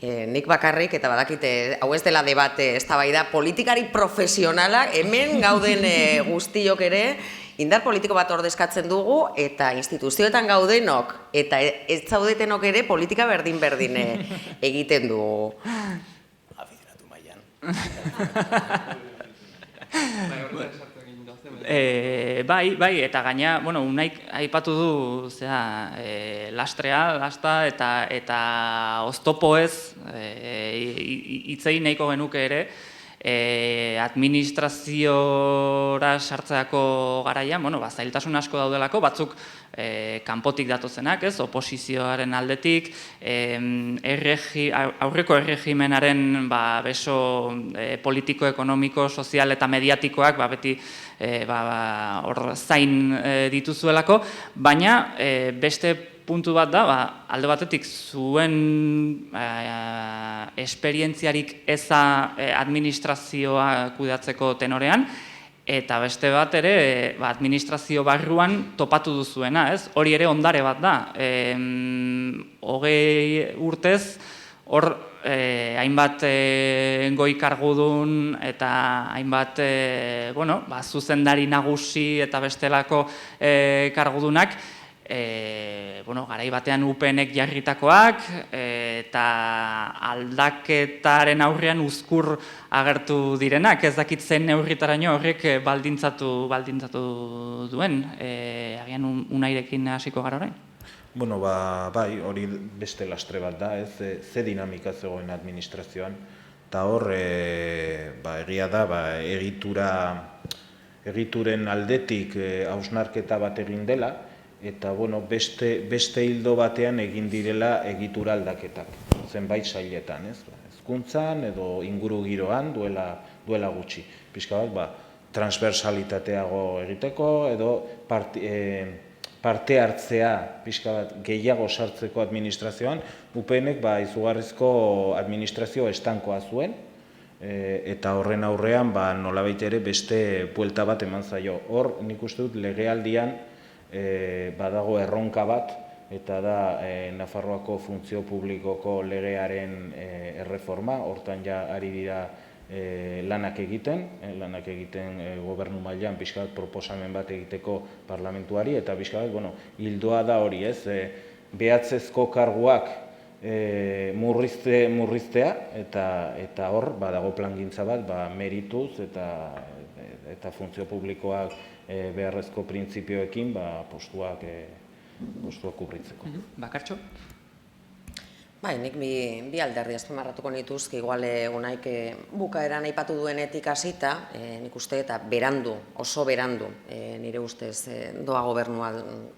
Nik bakarrik, eta badakite, hau ez dela debate, eztabaida politikari profesionalak, hemen gauden guztiok ere, indar politiko bat ordezkatzen dugu, eta instituzioetan gaudenok, eta ez zaudetenok ere politika berdin-berdin egiten dugu. Afizionatu mailan. Bai, eta gaina, unaik aipatu du lasta eta oztopo ez hitzei nahiko genuke ere administraziora sartzeako garaian, zailtasun asko daudelako, batzuk kanpotik datozenak, oposizioaren aldetik, aurreko erregimenaren beso politiko, ekonomiko, sozial eta mediatikoak beti hor zain dituzuelako, baina beste puntu bat da, alde batetik zuen esperientziarik eza administrazioa kudeatzeko tenorean, Eta beste bat ere, administrazio barruan topatu duzuena, ez? Hori ere ondare bat da. 20 urtez, hor hainbat goi kargudun eta hainbat zuzendari nagusi eta bestelako kargudunak, garai batean UPNek jarritakoak eta aldaketaren aurrean uzkur agertu direnak, ez dakit zen neurritaraino horrek baldintzatu duen, agian Unairekin hasiko gara orain? Bueno, bai, hori beste lastre bat da, ez, ze dinamika zegoen administrazioan, eta hor, egia da, egituren aldetik hausnarketa bat egin dela, eta beste hildo batean egin direla egitura aldaketak, zenbait sailetan, ez? Hezkuntzan edo inguru giroan duela gutxi. Pixka bat, transversalitateago egiteko edo parte hartzea pixka bat gehiago sartzeko administrazioan, UPNek izugarrizko administrazio estankoa zuen, eta horren aurrean nolabait ere beste buelta bat eman zaio. Hor, nik uste dut legealdian badago erronka bat, eta da Nafarroako funtzio publikoko legearen erreforma, hortan ja ari dira lanak egiten gobernu mailan pixka bat proposamen bat egiteko parlamentuari, eta pixka bat, hildoa da hori, ez, behatzezko karguak murriztea, eta hor, badago plangintza bat, merituz eta funtzio publikoak beharrezko printzipioekin postuak kubritzeko. Bakartxo? Bai, nik bi alderdi azpimarratuko nituzke, igual Unaik bukaeran aipatu duenetik hasita, nik uste eta berandu, oso berandu, nire ustez doa gobernu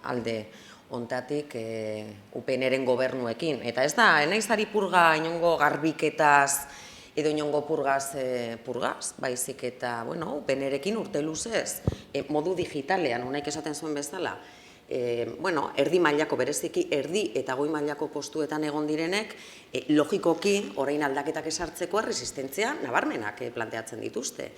alde ontatik UPNren gobernuekin. Eta ez da, naizari purga inongo garbiketaz edo inongo purgaz, baizik eta, UPNrekin urte luzez, modu digitalean, Unaik esaten zuen bezala, erdi mailako, bereziki erdi eta goi mailako postuetan egon direnek, logikoki, orain aldaketak esartzeko resistentzia nabarmenak planteatzen dituzte.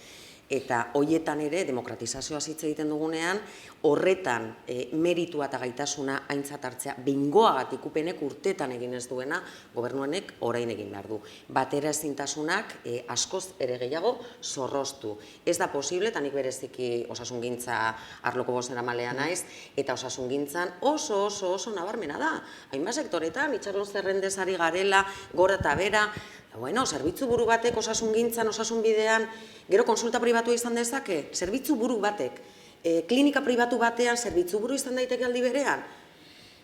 Eta hoietan ere, demokratizazioa hitz egiten dugunean, horretan meritua eta gaitasuna aintzat hartzea, behingoagatik UPNek urtetan egin ez duena, gobernuanek orain egin behar du. Batera ezintasunak askoz ere gehiago zorroztu. Ez da posible, eta nik bereziki osasungintza arloko bozeramailea naiz, eta osasungintzan oso nabarmena da. Hainbat sektoretan, itxaron zerrendezari garela, gora eta bera, zerbitzu buru batek osasungintzan, osasunbidean, gero konsulta pribatua izan dezake, zerbitzu buru batek, klinika pribatu batean zerbitzu buru izan daiteke aldi berean?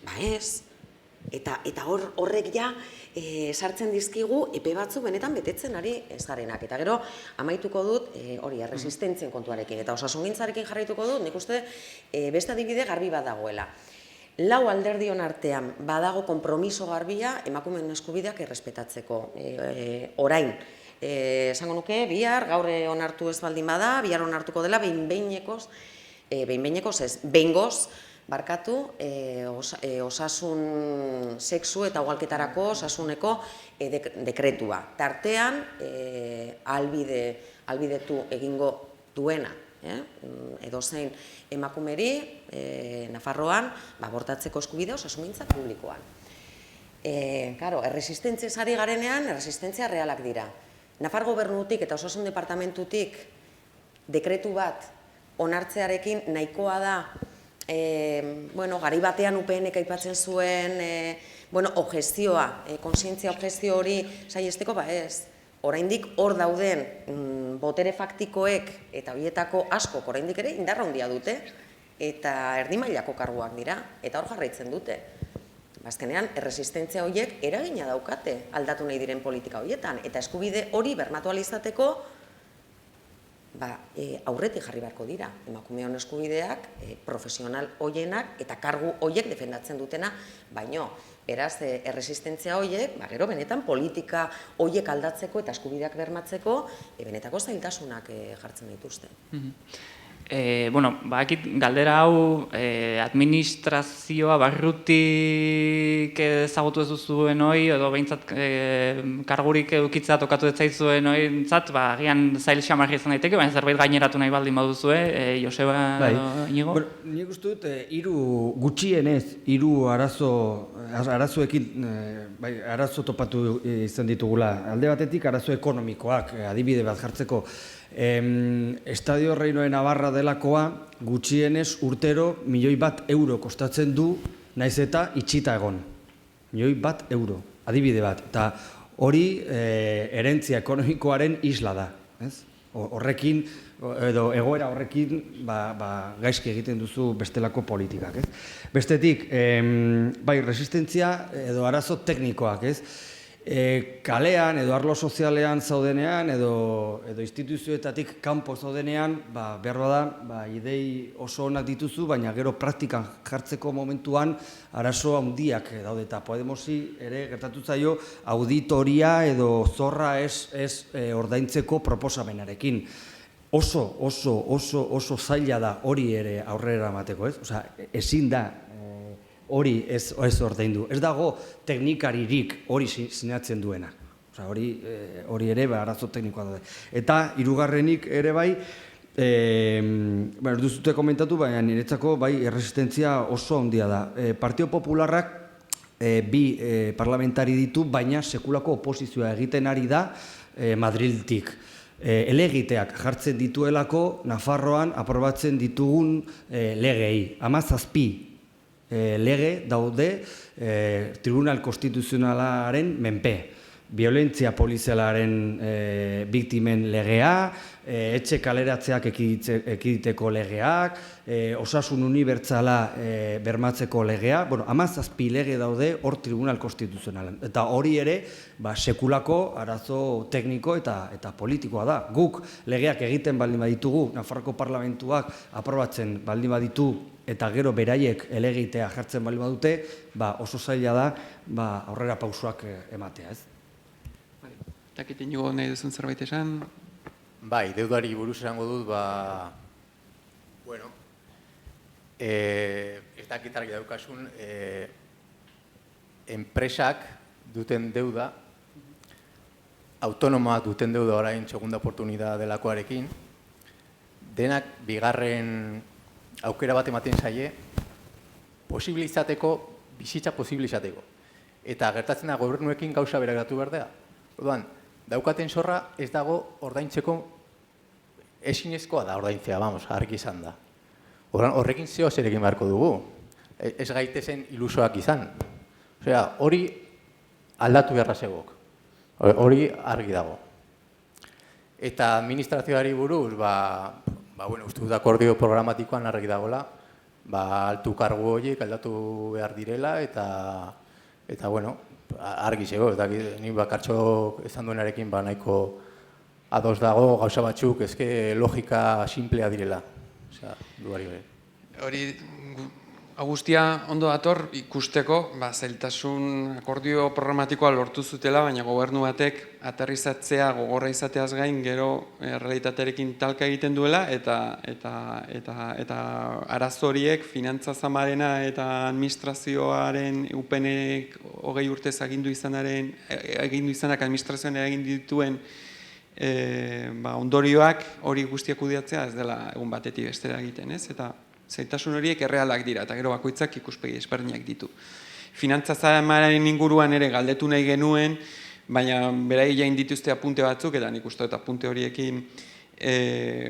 Ba ez. Eta horrek ja sartzen dizkigu epe batzu benetan betetzen ari ez garenak. Eta gero amaituko dut, hori, erresistentzien kontuarekin eta osasungintzarekin jarraituko dut, nik uste beste adibide garbi bat dagoela. Lau alderdion artean badago konpromiso garbia emakumeen eskubideak errespetatzeko. Orain, esango nuke, bihar, gaur onartu ez baldin bada, bihar onartuko dela, behingoz ez, behingoz, barkatu, osasun sexu eta ugalketarako osasuneko dekretua. Tartean, albidetu egingo duena, edozein emakumeri Nafarroan abortatzeko eskubidea osasungintza publikoan. Erresistentzia ari garenean, erresistentzia realak dira. Nafar gobernutik eta osasun departamentutik dekretu bat onartzearekin nahikoa da, gari batean UPNek aipatzen zuen objezioa, konsientzia objezio hori saiesteko, ez. Oraindik hor dauden botere faktikoek eta horietako askok oraindik ere indarra handia dute eta erdi mailako karguak dira eta hor jarraitzen dute. Azkenean, erresistentzia horiek eragina daukate aldatu nahi diren politika horietan eta eskubide hori bermatu ahal izateko aurretik jarri beharko dira. Emakumeon eskubideak, profesional horienak eta kargu horiek defendatzen dutena, baino, beraz, erresistentzia horiek, gero benetan politika horiek aldatzeko eta eskubideak bermatzeko benetako zailtasunak jartzen dituzte. Bakit galdera hau administrazioa barrutik ezagutu ez duzuen hoi, edo behintzat kargurik edukitza tokatu ez zaizuen hointzat, agian zail xamarri izan daiteke, baina zerbait gaineratu nahi baldin baduzue, Joseba edo Inigo? Nik uste dut, gutxienez, hiru arazoekin, arazo topatu izan ditugula. Alde batetik, arazo ekonomikoak, adibide bat jartzeko. Estadio Reino de Navarra delakoa gutxienez urtero €1.000.000 kostatzen du, naiz eta itxita egon. €1.000.000, adibide bat. Eta hori herentzia ekonomikoaren isla da. Horrekin, edo egoera horrekin gaizki egiten duzu bestelako politikak. Bestetik, resistentzia edo arazo teknikoak, kalean edo arlo sozialean zaudenean edo instituzioetatik kanpo zaudenean, behar da, idei oso onak dituzu, baina gero praktikan jartzeko momentuan arazo handiak daude eta Podemosi ere gertatu zaio auditoria edo zorra ez ordaintzeko proposamenarekin. Oso zaila da hori ere aurrera emateko, ezin da hori ez ordaindu. Ez dago teknikaririk hori sinatzen duena. Hori ere arazo teknikoa daude. Eta hirugarrenik ere bai, ez duzute komentatu, baina niretzako erresistentzia oso handia da. Partio Popularrak bi parlamentari ditu, baina sekulako oposizioa egiten ari da Madrildik. Helegiteak jartzen dituelako Nafarroan aprobatzen ditugun legei. 17 lege daude Tribunal Konstituzionalaren menpe. Violentzia polizialaren biktimen legea, etxe kaleratzeak ekiditeko legeak, osasun unibertsala bermatzeko legea, 17 lege daude hor Tribunal Konstituzionalan. Eta hori ere, sekulako arazo tekniko eta politikoa da. Guk legeak egiten baldin baditugu, Nafarroko Parlamentuak aprobatzen baldin baditu, eta gero beraiek helegitea jartzen baldin badute, oso zaila da aurrera pausoak ematea, ez? Dakit Inigo nahi duzun zerbait esan? Bai, deudari buruz esango dut, ez dakit argi daukasun, enpresak duten deuda, autonomoak duten deuda orain segunda oportunidad delakoarekin, denak bigarren aukera bat ematen zaie, bizitza posibilizateko. Eta gertatzen da gobernuekin gauza berak datu behar da. Orduan, daukaten zorra ez dago ordaintzeko ezinezkoa da ordaintzea, argi izan da. Horrekin zeo zerekin beharko dugu. Ez gaitezen ilusoak izan. Hori aldatu beharra zegok. Hori argi dago. Eta administrazioari buruz, uste dut akordio programatikoan argi dagoela, altu kargu horiek aldatu behar direla eta argi zego, ni bakartxo esan duenarekin nahiko ados dago gauza batzuk ezke logika simplea direla. Hori Agustia ondo dator ikusteko, zailtasun akordio programatikoa lortu zutela, baina gobernu batek aterrizatzea gogorra izateaz gain gero realitatearekin talka egiten duela eta arazo horiek finantza zamarena eta administrazioaren upenek 20 urtez agindu izanak administrazioan egin dituen ondorioak hori guztiak kudeatzea ez dela egun batetik bestera egiten, ez? Eta zailtasun horiek errealak dira, eta gero bakoitzak ikuspegi ezberdinak ditu. Finantza zamararen inguruan ere galdetu nahi genuen, baina berai jain dituzte apunte batzuk, eta nik uste eta apunte horiekin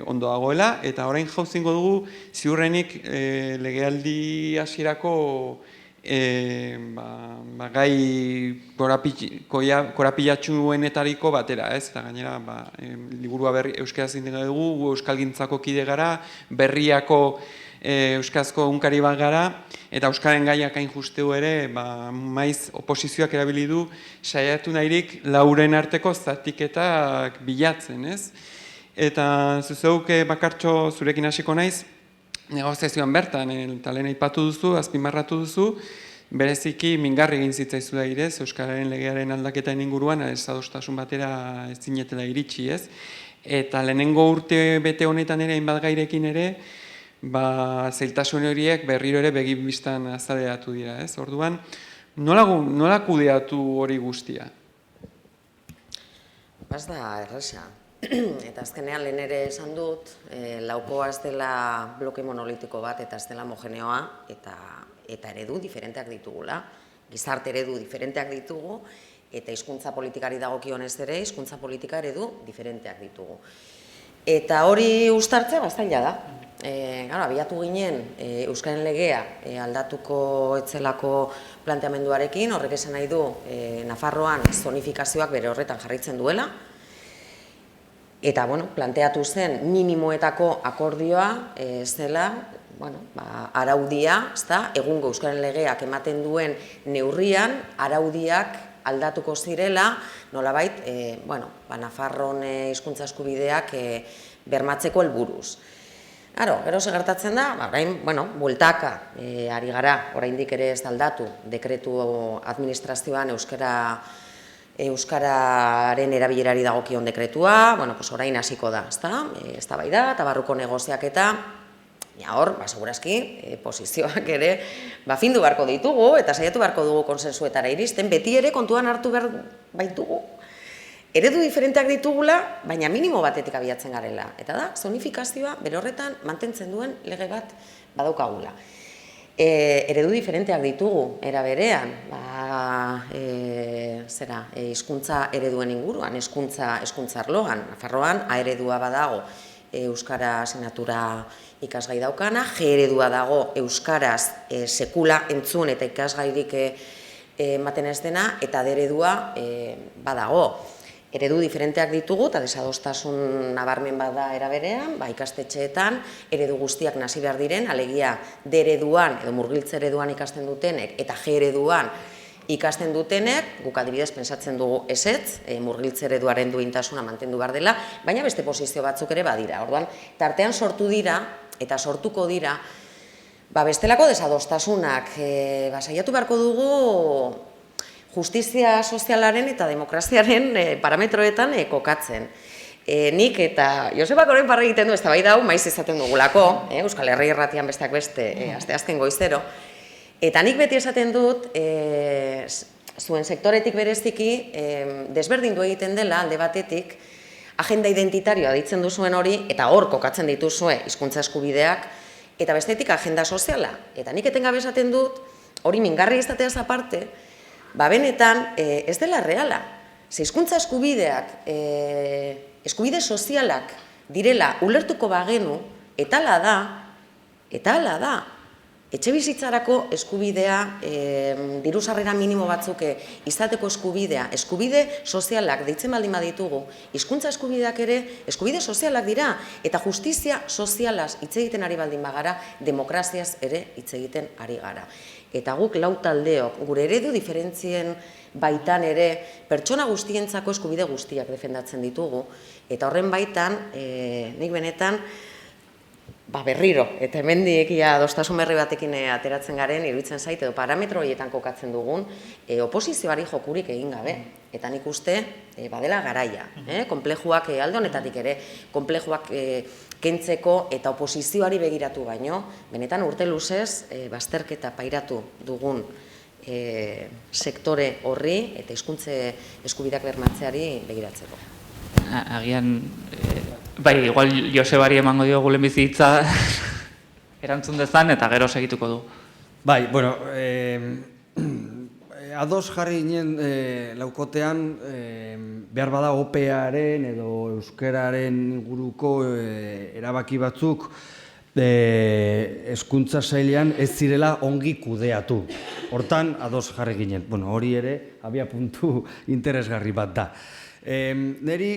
ondo dagoela, eta orain jauzingo dugu, ziurrenik legealdi hasierako gai korapilatsuenetariko batera, ez? Eta gainera, liburua euskaraz zinten dugu, euskalgintzako kide gara, berriako euskarazko unkari bat gara, eta euskaren gaiak hain justeu ere, maiz oposizioak erabili du, saiatu nahirik lauren arteko zatiketak bilatzen, ez? Eta zuzeuk bakartxo zurekin hasiko naiz, negoziazioan bertan, eta lehen aipatu duzu, azpimarratu duzu, bereziki mingarri egin zitzaizula irez, euskararen legearen aldaketaren inguruan, ez adostasun batera ez zinetela iritsi, ez? eta lehenengo urte bete honetan ere, hainbat gairekin ere, zailtasun horiek berriro ere begibistan azaleratu dira, ez? Orduan, nola kudeatu hori guztia? Baz da, erresa. Eta azkenean lehen ere esan dut, laukoa ez dela bloke monolitiko bat eta ez dela homogeneoa eta eredu diferenteak ditugula. Gizarte eredu diferenteak ditugu eta hizkuntza politikari dagokionez ere hizkuntza politika eredu diferenteak ditugu. Eta hori uztartzea zaila da. Abiatu ginen Euskararen legea aldatuko etzelako planteamenduarekin, horrek esan nahi du Nafarroan zonifikazioak bere horretan jarraitzen duela. Eta, planteatu zen minimoetako akordioa zela, araudia, egungo Euskararen legeak ematen duen neurrian, araudiak aldatuko zirela, nolabait, Nafarroan hizkuntza eskubideak bermatzeko helburuz. Gero gertatzen da, bueltaka ari gara, oraindik ere ez aldatu, dekretu administrazioan Euskararen erabilerari dagokion dekretua, orain hasiko da, eztabaida eta barruko negoziaketa, hor, segurazki, posizioak ere, findu beharko ditugu eta saiatu beharko dugu konsensuetara iristen, beti ere kontuan hartu behar baitugu. Eredu diferenteak ditugula, baina minimo batetik abiatzen garela. Eta da, zonifikazioa bere horretan mantentzen duen lege bat badaukagula. Eredu diferenteak ditugu, era berean, hizkuntza ereduen inguruan, hizkuntza arloan, Nafarroan, A eredua badago Euskara asignatura ikasgai daukana, G eredua dago Euskaraz sekula entzun eta ikasgairik ematen ez dena, eta D eredua badago. Eredu diferenteak ditugu eta desadostasun nabarmen bada era berean, ikastetxeetan eredu guztiak nasi behar diren, alegia D ereduan edo murgiltze ereduan ikasten dutenek eta G ereduan ikasten dutenek, guk adibidez pentsatzen dugu ezetz, murgiltze ereduaren duintasuna mantendu behar dela, baina beste posizio batzuk ere badira. Orduan, tartean sortu dira eta sortuko dira, bestelako desadostasunak, saiatu beharko dugu justizia sozialaren eta demokraziaren parametroetan kokatzen. Nik eta Josebak orain parra egiten du, ez da bai dau, maiz izaten dugulako, Euskal Herri Irratian besteak beste, asteazken goizero, eta nik beti esaten dut, zuen sektoretik bereziki, desberdindu egiten dela alde batetik, agenda identitarioa ditzen duzuen hori, eta hor kokatzen dituzue hizkuntza eskubideak, eta bestetik agenda soziala. Eta nik etengabe esaten dut, hori mingarri izateaz aparte, benetan ez dela reala. Hizkuntza eskubideak, eskubide sozialak direla ulertuko bagenu, eta hala da, etxebizitzarako eskubidea, diru sarrera minimo batzuk izateko eskubidea, eskubide sozialak deitzen baldin baditugu, hizkuntza eskubideak ere eskubide sozialak dira, eta justizia sozialaz hitz egiten ari baldin bagara, demokraziaz ere hitz egiten ari gara. Eta guk lau taldeok, gure eredu diferentzien baitan ere, pertsona guztientzako eskubide guztiak defendatzen ditugu, eta horren baitan, nik benetan, berriro, eta hemendik adostasun berri batekin ateratzen garen, iruditzen zait, edo parametro horietan kokatzen dugun, oposizioari jokurik egin gabe. Eta nik uste, badela garaia, konplejuak alde honetatik ere, konplejuak kentzeko eta oposizioari begiratu baino, benetan urte luzez, bazterketa pairatu dugun sektore horri eta hizkuntza eskubideak bermatzeari begiratzeko. Agian, igual Josebari emango diogu lehenbizi hitza erantzun dezan eta gero segituko du. Ados jarri ginen laukotean behar bada OPEaren edo euskararen inguruko erabaki batzuk hezkuntza sailean ez zirela ongi kudeatu. Hortan ados jarri ginen. Hori ere abia puntu interesgarri bat da. Neri,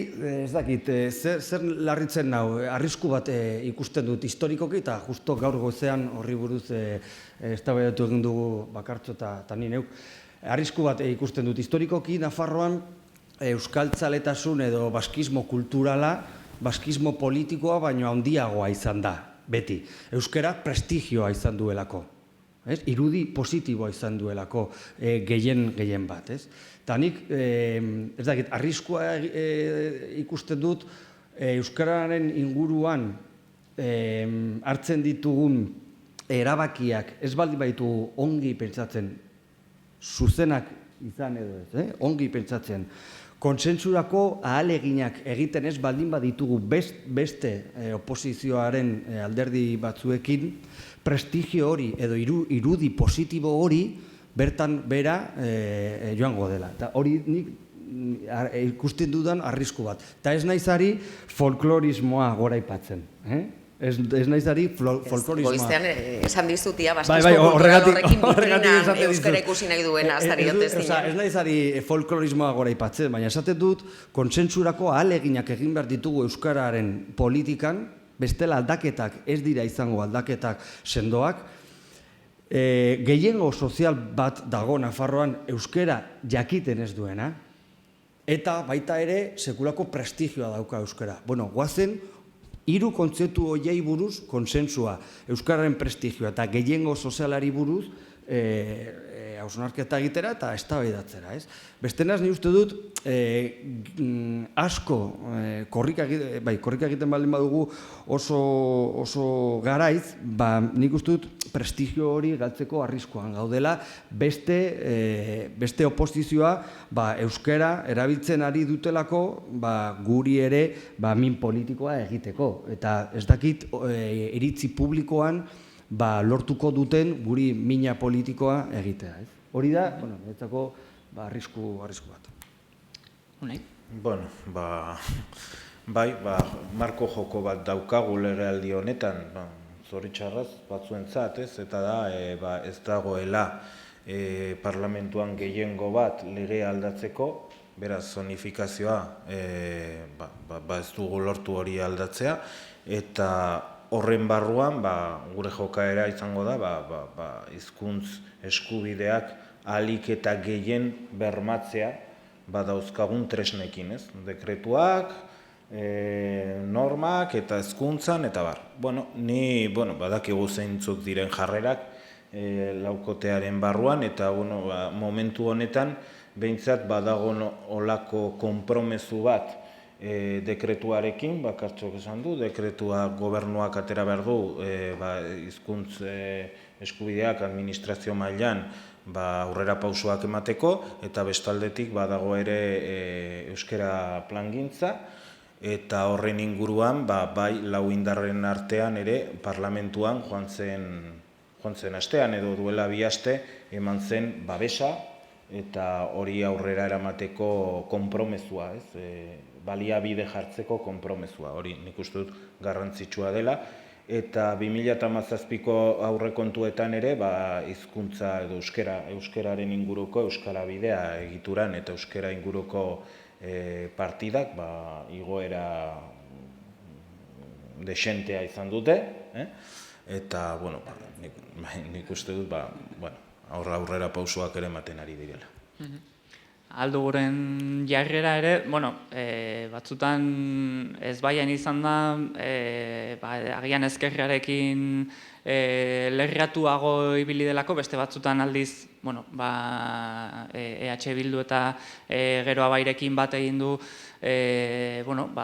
ez dakit, zer larritzen nau, arrisku bat ikusten dut historikoki eta justo gaur goizean horri buruz eztabaidatu egin dugu Bakartxo eta ni neuk. Arrisku bat ikusten dut historikoki, Nafarroan euskaltzaletasun edo baskismo kulturala, baskismo politikoa baino handiagoa izan da, beti. Euskara prestigioa izan duelako. Irudi positiboa izan duelako gehien bat. Eta nik, ez dakit, arriskua ikusten dut euskararen inguruan hartzen ditugun erabakiak ez baldin baitu ongi pentsatzen, zuzenak izan edo ez, ongi pentsatzen, kontsentsurako ahaleginak egiten ez baldin baditugu beste oposizioaren alderdi batzuekin, prestigio hori edo irudi positibo hori bertan bera joango dela. Eta hori nik ikusten dudan arrisku bat. Eta ez naizari folklorismoa goraipatzen. Ez naizari folklorismoa. Goiztean esan dizutia, baskizko kultural horrekin bitrinan euskara ikusi nahi duena, azariotez dinen. Ez naizari folklorismoa goraipatzen, baina esaten dut, kontsentsurako ahaleginak egin behar ditugu euskararen politikan, bestela aldaketak ez dira izango aldaketak sendoak, gehiengo sozial bat dago Nafarroan euskara jakiten ez duena, eta baita ere sekulako prestigioa dauka euskara. Bueno, guazen, 3 kontzeptu horiei buruz konsensua, euskararen prestigioa eta gehiengo sozialari buruz hausnarketa egitera eta eztabaidatzera, ez? Bestenaz, ni uste dut, asko korrika egiten baldin badugu oso garaiz, nik uste dut prestigio hori galtzeko arriskuan gaudela, beste oposizioa euskara erabiltzen ari dutelako guri ere min politikoa egiteko. Eta ez dakit iritzi publikoan lortuko duten guri mina politikoa egitea. Hori da, niretzako arrisku bat. Bueno, bai, marko joko bat daukagu legealdi honetan, zoritxarraz batzuentzat, eta da, ez dagoela parlamentuan gehiengo bat lege aldatzeko, beraz, zonifikazioa ez dugu lortu hori aldatzea, eta horren barruan, gure jokaera izango da, hizkuntz eskubideak ahalik eta gehien bermatzea dauzkagun tresnekin, ez? Dekretuak, normak eta hezkuntzan eta bar. Ni badakigu zeintzuk diren jarrerak laukotearen barruan, eta momentu honetan behintzat badago olako konpromezu bat dekretuarekin, bakartxok esan du, dekretua gobernuak atera behar du hizkuntz eskubideak administrazio mailan aurrera pausoak emateko, eta bestaldetik badago ere euskara plangintza, eta horren inguruan bai lau indarren artean ere parlamentuan joan zen astean edo duela 2 aste eman zen babesa, eta hori aurrera eramateko konpromezua, baliabide jartzeko konpromezua, hori nik uste dut garrantzitsua dela, eta 2017ko aurrekontuetan ere hizkuntza edo euskararen inguruko euskara bidea egituran eta euskara inguruko partidak igoera desentea izan dute, eta nik uste dut aurrera pausoak ere ematen ari direla. Aldo guren jarrera ere, batzutan ez baian izan da, agian ezkerrarekin lerratuago ibili delako, beste batzutan aldiz, EH Bildu eta Geroa Bairekin bat egin du,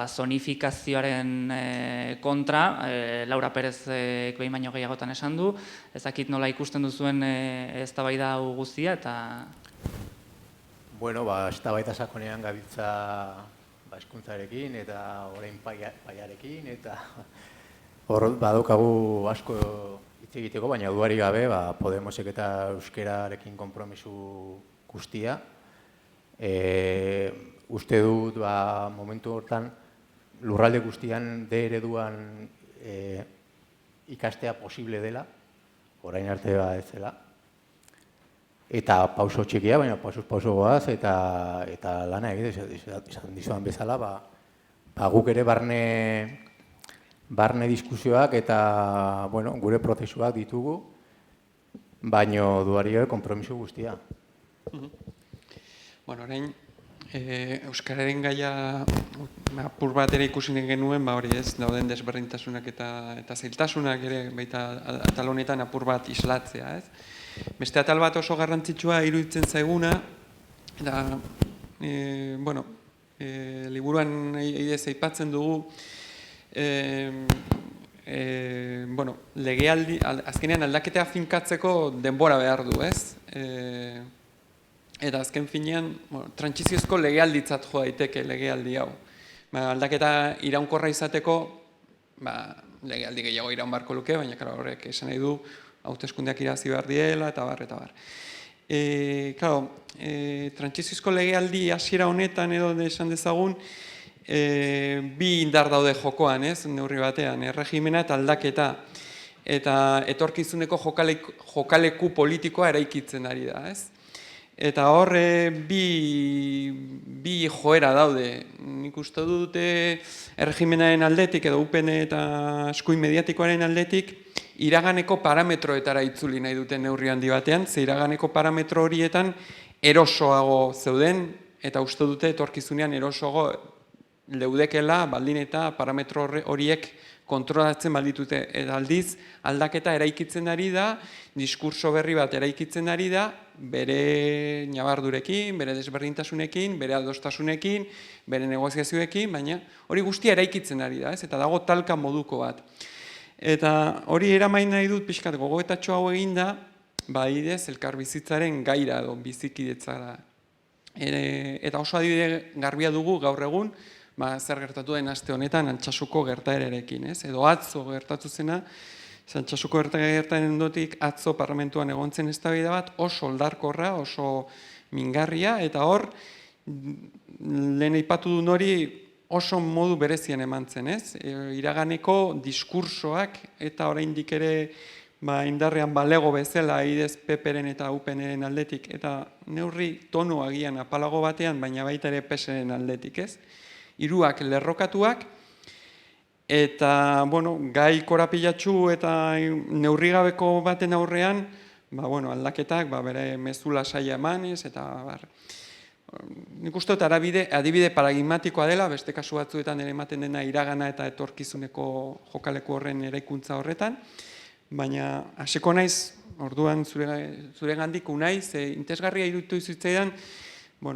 zonifikazioaren kontra, Laura Perezek behin baino gehiagotan esan du, ezakit nola ikusten duzuen eztabaida hau guztia, eta... Eztabaida sakonean gabiltza hezkuntzarekin eta orain paiarekin, eta hor badaukagu asko hitz egiteko, baina dudarik gabe Podemosek eta euskararekin konpromisu guztia. Uste dut momentu hortan lurralde guztian D ereduan ikastea posible dela, orain arte ez dela. Eta pauso txikia, baina pauso goaz, eta lana egite, izan dizuan bezala, guk ere barne diskusioak eta gure prozesuak ditugu, baina duari gabe konpromiso guztia. Orain, euskararen gaia apur bat ere ikusi genuen, hori ez, dauden desberdintasunak eta zailtasunak ere, baita atal honetan apur bat islatzea, ez? Beste atal bat oso garrantzitsua iruditzen zaiguna, eta, liburuan idez aipatzen dugu, bueno, legealdi, azkenean aldaketa finkatzeko denbora behar du, ez? Eta azken finean, bueno, trantsiziozko legealditzat jo daiteke legealdi hau. Aldaketa iraunkorra izateko, legealdi gehiago iraun barko luke, baina horrek esan nahi du hauteskundeak irabazi behar diela, eta bar, eta bar. Trantsiziozko legealdi hasiera honetan edo esan dezagun, bi indar daude jokoan, ez, neurri batean, erregimena eta aldaketa, eta etorkizuneko jokaleku politikoa eraikitzen ari da, ez? Eta hor bi joera daude. Nik uste dute erregimenaren aldetik edo UPN eta eskuin mediatikoaren aldetik iraganeko parametroetara itzuli nahi duten neurri handi batean, ze iraganeko parametro horietan erosoago zeuden eta uste dute etorkizunean erosoago leudekela baldin eta parametro horiek kontrolatzen balditute. Eta aldiz aldaketa eraikitzen ari da, diskurso berri bat eraikitzen ari da, bere ñabardurekin, bere desberdintasunekin, bere adostasunekin, bere negoziazioekin, baina hori guztia eraikitzen ari da, ez? Eta dago talka moduko bat. Eta hori eramain nahi dut pixkat gogoetatxo hau eginda, adibidez elkarbizitzaren gaira edo bizikidetzara. Eta oso adibide garbia dugu gaur egun, zer gertatu den aste honetan Altsasuko gertaerarekin, ez? Edo atzo gertatu zena, Altsasuko gertaeraren ondotik atzo parlamentuan egontzen eztabaida bat oso oldarkorra, oso mingarria, eta hor, lehen aipatu duen hori oso modu berezian eman zen, ez? Iraganeko diskursoak eta oraindik ere indarrean balego bezala idez PPren eta UPNren aldetik, eta neurri tonu agian apalago batean, baina baita ere PSren aldetik, ez? Hiruak lerrokatuak, eta, gai korapilatsu eta neurrigabeko baten aurrean, aldaketak bere mezula saia emanez, eta nik uste dut adibide paradigmatikoa dela, beste kasu batzuetan ere ematen dena iragana eta etorkizuneko jokaleku horren eraikuntza horretan, baina hasiko naiz, orduan zure gandik unaiz, interesgarria iruditu zitzaidan,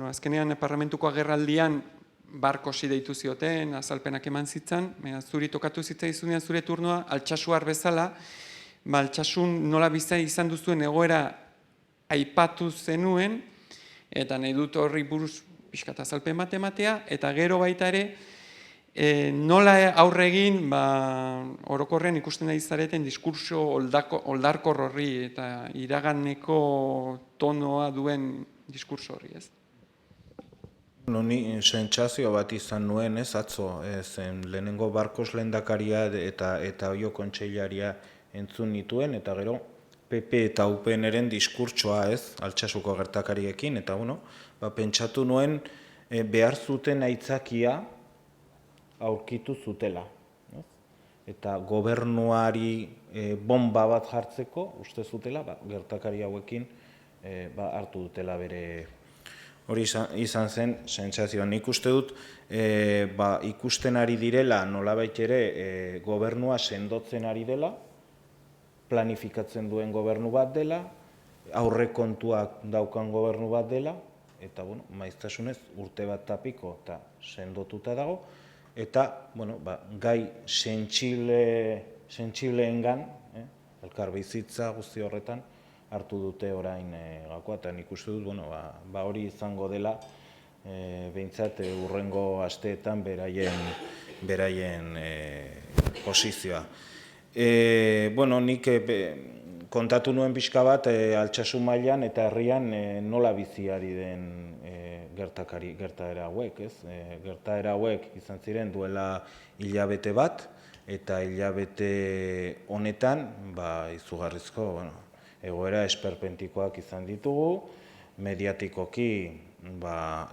azkenean parlamentuko agerraldian barkosi deitu zioten, azalpenak eman zitzan, zuri tokatu zitzaizunean zure turnoa, Altsasuar bezala, Altsasun nola bizai izan duzuen egoera aipatu zenuen, eta nahi dut horri buruz pixkat azalpen bat ematea, eta gero baita ere, nola aurre egin, orokorrean ikusten nahi zareten diskurso oldarkor horri, eta iraganeko tonoa duen diskurso horri, ez? Ni sentsazio bat izan nuen, ez atzo, zen lehenengo Barkos lehendakaria eta Oio kontseilaria entzun nituen, eta gero PP eta UPNren diskurtsoa, ez, Altsasuko gertakariekin, eta pentsatu nuen behar zuten aitzakia aurkitu zutela. Eta gobernuari bomba bat jartzeko, uste zutela, gertakari hauekin hartu dutela bere. Hori izan zen sentsazioa. Nik uste dut ikusten ari direla nolabait ere gobernua sendotzen ari dela, planifikatzen duen gobernu bat dela, aurrekontuak daukan gobernu bat dela, eta maiztasunez urte bat tapiko eta sendotuta dago, eta gai sentsibleengan, elkarbizitza guzti horretan, hartu dute orain gakoa, eta nik uste dut, hori izango dela, behintzat hurrengo asteetan beraien posizioa. Nik kontatu nuen pixka bat Altsasu mailan eta herrian nola bizi ari den gertaera hauek, ez? Gertaera hauek izan ziren duela hilabete bat, eta hilabete honetan, izugarrizko, egoera esperpentikoak izan ditugu, mediatikoki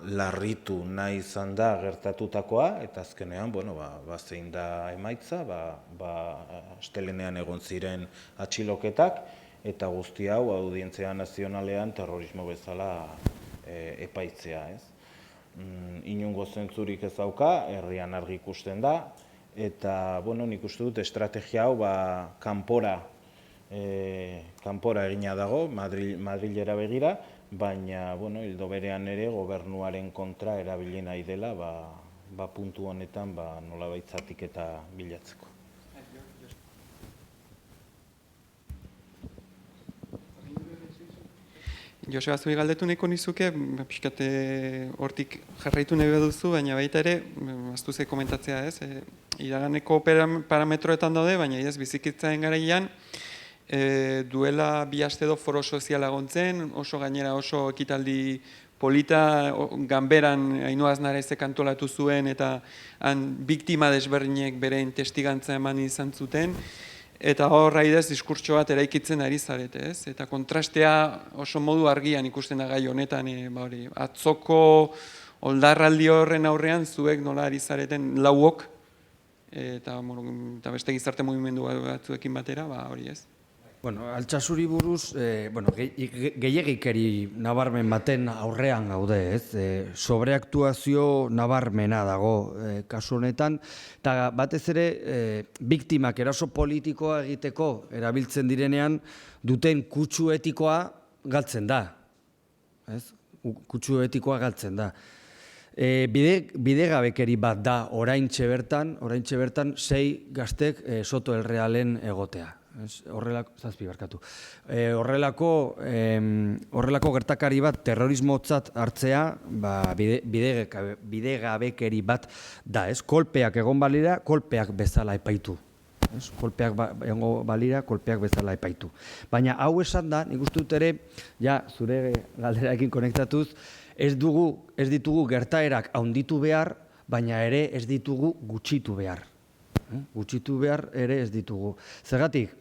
larritu nahi izan da gertatutakoa, eta azkenean, zein da emaitza, astelehenean egon ziren atxiloketak, eta guzti hau Audientzia Nazionalean terrorismo bezala epaitzea, ez? Inongo zentzurik ez dauka, herrian argi ikusten da, eta nik uste dut estrategia hau kanpora kanpora egina dago, Madrilera begira, baina, bueno, ildo berean ere gobernuaren kontra erabili nahi dela, puntu honetan nolabait zatiketa bilatzeko. Joseba, zuri galdetu nahiko nizuke, pixkat hortik jarraitu nahi duzu, baina baita ere, aztu ze komentatzea ez, iraganeko parametroetan daude, baina ez bizikitzaren garaian, duela bi aste edo foro soziala egontzen, oso gainera oso ekitaldi polita, ganberan Ainhoa Aznarezek antolatu zuen, eta han biktima desberdinek berein testigantza eman izan zuten, eta hor raidez diskurtso bat eraikitzen ari zarete, ez? Eta kontrastea oso modu argian ikusten da gai honetan, atzoko oldarraldi horren aurrean zuek nola ari zareten lauok, eta beste gizarte mugimendu batzuekin batera, hori ez. Bueno, Altsasuri buruz, gehiegikeri nabarmen baten aurrean gaude, ez? Sobreaktuazio nabarmena dago kasu honetan, eta batez ere, biktimak eraso politikoa egiteko erabiltzen direnean duten kutsu etikoa galtzen da. Kutsu etikoa galtzen da. Bidegabekeri bat da oraintxe bertan 6 gaztek Soto el Realen egotea. Horrelako gertakari bat terrorismotzat hartzea bidegabekeri bat da, kolpeak egon balira, kolpeak bezala epaitu. Kolpeak egon balira, kolpeak bezala epaitu. Baina hau esan da, nik uste dut ere, zure galderarekin konektatuz, ez ditugu gertaerak handitu behar, baina ere ez ditugu gutxitu behar. Gutxitu behar ere ez ditugu. Zergatik,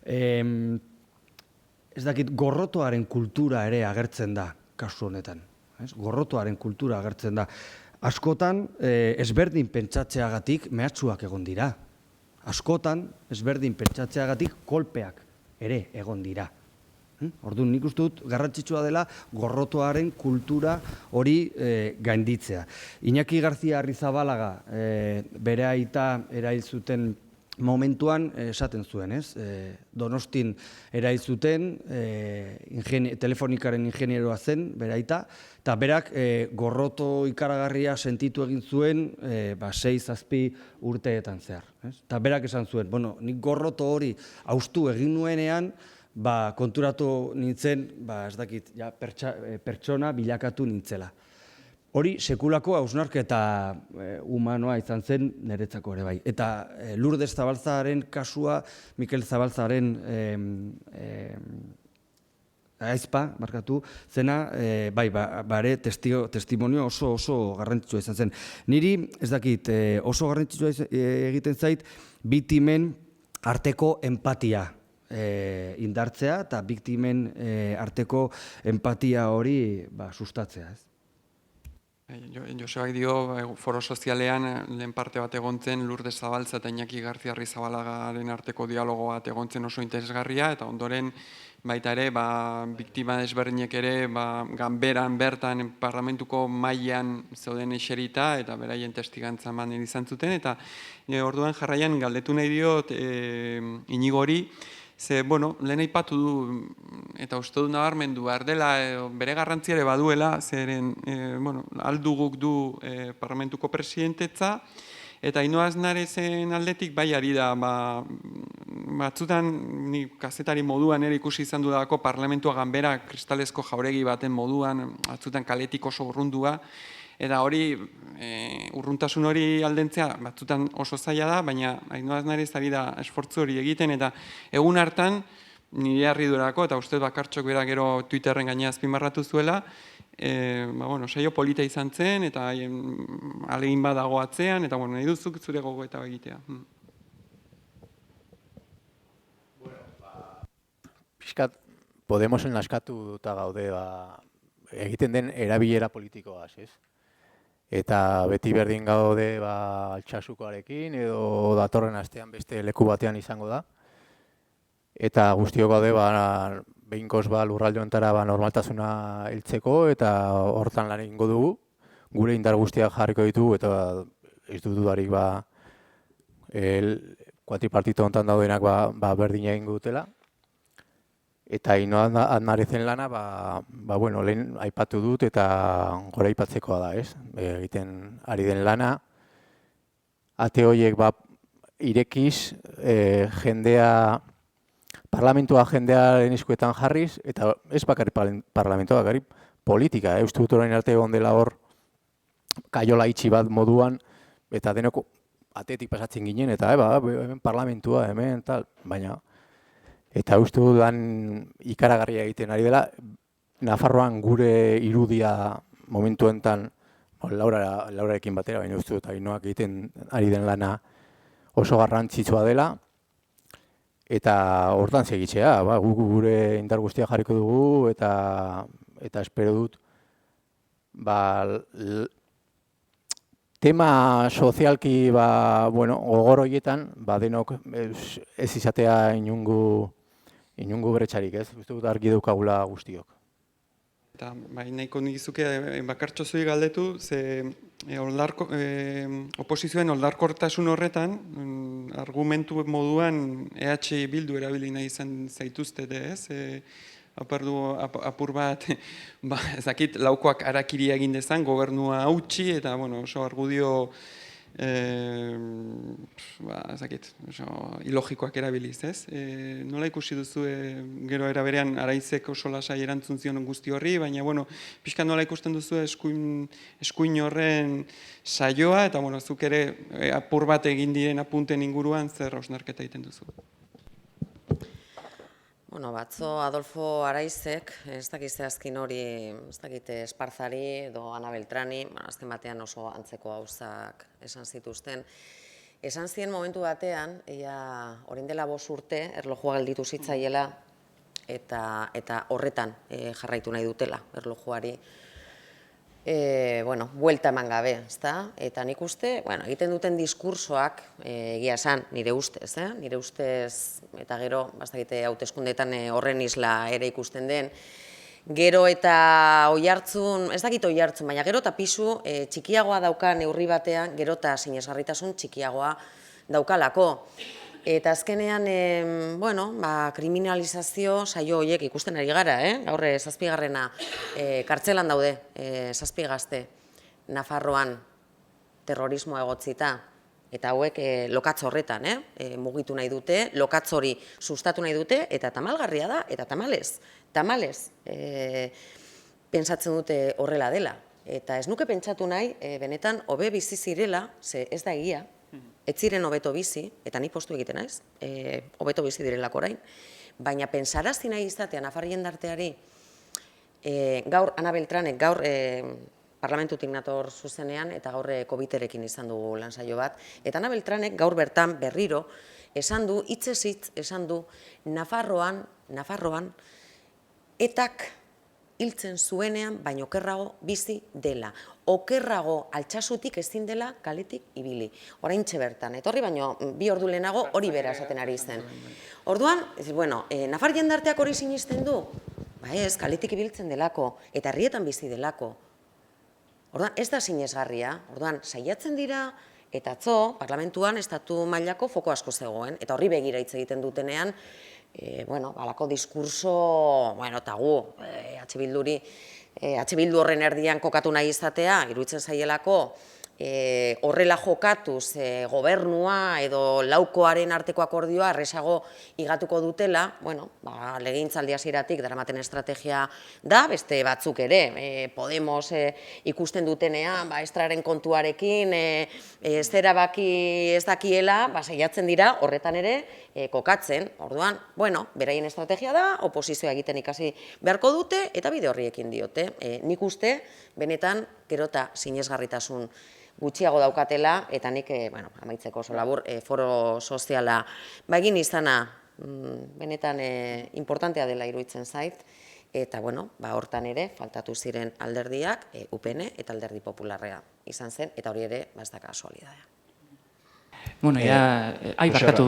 ez dakit, gorrotoaren kultura ere agertzen da kasu honetan. Gorrotoaren kultura agertzen da. Askotan, ezberdin pentsatzeagatik mehatxuak egon dira. Askotan, ezberdin pentsatzeagatik kolpeak ere egon dira. Orduan, nik uste dut garrantzitsua dela gorrotoaren kultura hori gainditzea. Iñaki Garzia Arrizabalaga bere aita erail zuten momentuan esaten zuen, Donostin erail zuten, telefonikaren ingenieroa zen bere aita, eta berak gorroto ikaragarria sentitu egin zuen 6-7 urteetan zehar. Eta berak esan zuen, nik gorroto hori haustu egin nuenean, konturatu nintzen, ez dakit, pertsona bilakatu nintzela. Hori sekulako hausnarketa humanoa izan zen niretzako ere bai. Eta Lourdes Zabalzaren kasua, Mikel Zabalzaren aizpa, markatu, zena, bare testimonio oso garrantzitsua izan zen. Niri, ez dakit, oso garrantzitsua egiten zait, biktimen arteko empatia indartzea eta biktimen arteko empatia hori sustatzea. Josebak dio, foro sozialean lehen parte bat egontzen Lourdes Zabalza eta Iñaki Garzia Arrizabalagaren arteko dialogo bat egontzen oso interesgarria, eta ondoren baita ere, biktima desberdinek ere, ganberan bertan parlamentuko mailan zeuden eserita, eta beraien testigantza eman izan zuten, eta orduan jarraian galdetu nahi diot Iñigori, ze, lehen aipatu du, eta uste du nabarmendu behar dela, bere garrantziare baduela, zeren, alduguk du parlamentuko presidentetza, eta Ainhoa Aznarezen aldetik bai ari da, batzutan, ni kazetari moduan ere ikusi izan dudako parlamentua ganbera kristalezko jauregi baten moduan, batzutan kaletik oso urrundua, eta hori, urruntasun hori aldentzea, batzutan oso zaila da, baina Ainhoa Aznarez ari da esfortzu hori egiten, eta egun hartan, nire harridurako, eta uste bakartxok bera gero Twitterren gainea azpimarratu zuela, saio polita izan zen, eta alegin badago atzean, eta nahi duzuk zure gogoeta egitea. Piskat, Podemosen askatu eta gaude, egiten den erabilera politikoaz, ez? Eta beti berdin gaude Altsasukoarekin edo datorren astean beste leku batean izango da. Eta guztiok gaude behingoz lurralde hontara normaltasuna heltzeko eta hortan lan egingo dugu. Gure indar guztiak jarriko ditugu eta ez dut dudarik kuatripartito hontan daudenak berdin egingo dutela. Eta Ainhoa Adnarezen lana, bueno, lehen aipatu dut eta gora aipatzekoa da, ez? Egiten ari den lana, ate horiek irekiz, parlamentua jendearen eskuetan jarriz, eta ez bakarrik parlamentua, bakarrik politika, uste dut orain arte egon dela hor, kaiola itxi bat moduan, eta denok atetik pasatzen ginen, eta hemen parlamentua, hemen, tal, baina, eta uste dut ikaragarria egiten ari dela, Nafarroan gure irudia momentu enten, Laurarekin batera, baina uste dut Ainhoak egiten ari den lana oso garrantzitsua dela, eta hortan segitzea, gure indar guztia jarriko dugu, eta espero dut, tema sozialki, gogor horietan, denok ez izatea inungo bretxarik, ez? Uste dut argi daukagula guztiok. Eta nahiko nizuke bakartxo zui galdetu, ze oposizioen oldarkortasun horretan, argumentu moduan EH Bildu erabili nahi izan zaituztete, ez? Apur bat, ezakit, laukoak harakiri egin dezan, gobernua hautsi, eta oso argudio ilogikoak erabiliz, ez? Nola ikusi duzu gero eraberean Araizek oso lasai erantzun zion guzti horri, baina, pixka nola ikusten duzu eskuin horren saioa, eta, zuk ere apur bat egin diren apunten inguruan zer hausnarketa egiten duzu? Batzo Adolfo Araizek, ez dakit zehazkin hori, ez dakit Esparzari edo Ana Beltrani, azken batean oso antzeko gauzak esan zituzten. Esan ziren momentu batean, orain dela 5 urte, erlojua gelditu zitzaiela, eta horretan jarraitu nahi dutela, erlojuari. Buelta eman gabe, ezta? Eta nik uste, egiten duten diskursoak, egia esan, nire ustez, eta gero, bastakite hauteskundeetan horren isla ere ikusten den, gero eta oihartzun, ez dakit oihartzun, baina gero eta pisu txikiagoa dauka neurri batean, gero eta sinesgarritasun txikiagoa daukalako. Eta azkenean, kriminalizazio saio horiek ikusten ari gara, gaur 7. kartzelan daude 7 gazte Nafarroan terrorismoa egotzita, eta hauek lokatz horretan mugitu nahi dute, lokatz hori sustatu nahi dute, eta tamalgarria da, eta tamalez, pentsatzen dute horrela dela. Eta ez nuke pentsatu nahi, benetan, hobe bizi zirela, ze ez da egia, ez ziren hobeto bizi, eta ni postu egiten naiz, hobeto bizi direlako orain, baina pensarazti nahi izatea Nafar jendarteari, gaur Ana Beltranek, gaur parlamentutik nator zuzenean, eta gaur COVID-erekin izan dugu lansaio bat, eta Ana Beltranek gaur bertan berriro, esan du, hitzez hitz, esan du, Nafarroan, etak hiltzen zuenean, baina okerrago bizi dela. Okerrago altxasutik ezin dela kaletik ibili. Oraintxe bertan, etorri baino 2 ordu lehenago hori bera esaten ari zen. Orduan, Nafar jendarteak hori sinisten du? Ez, kaletik ibiltzen delako, eta herrietan bizi delako. Orduan, ez da sinesgarria, orduan, saiatzen dira, eta atzo, parlamentuan estatu mailako foko asko zegoen, eta horri begira hitz egiten dutenean, balako diskurso, eta gu, Bildu horren erdian kokatu nahi izatea, iruditzen zaielako, horrela jokatuz gobernua edo laukoaren arteko akordioa errezago igatuko dutela, legegintzaldi hasieratik daramaten estrategia da, beste batzuk ere, Podemos ikusten dutenean, estraren kontuarekin, zera baki ez dakiela, saiatzen dira horretan ere kokatzen, orduan, beraien estrategia da, oposizioa egiten ikasi beharko dute, eta bide horriekin diote. Nik uste, benetan, gero eta sinesgarritasun gutxiago daukatela, eta nik, amaitzeko oso labur, foro soziala egin izana benetan importantea dela iruditzen zait, eta hortan ere faltatu ziren alderdiak, UPN eta alderdi popularrea izan zen, eta hori ere ez da kasualidadea. Barkatu.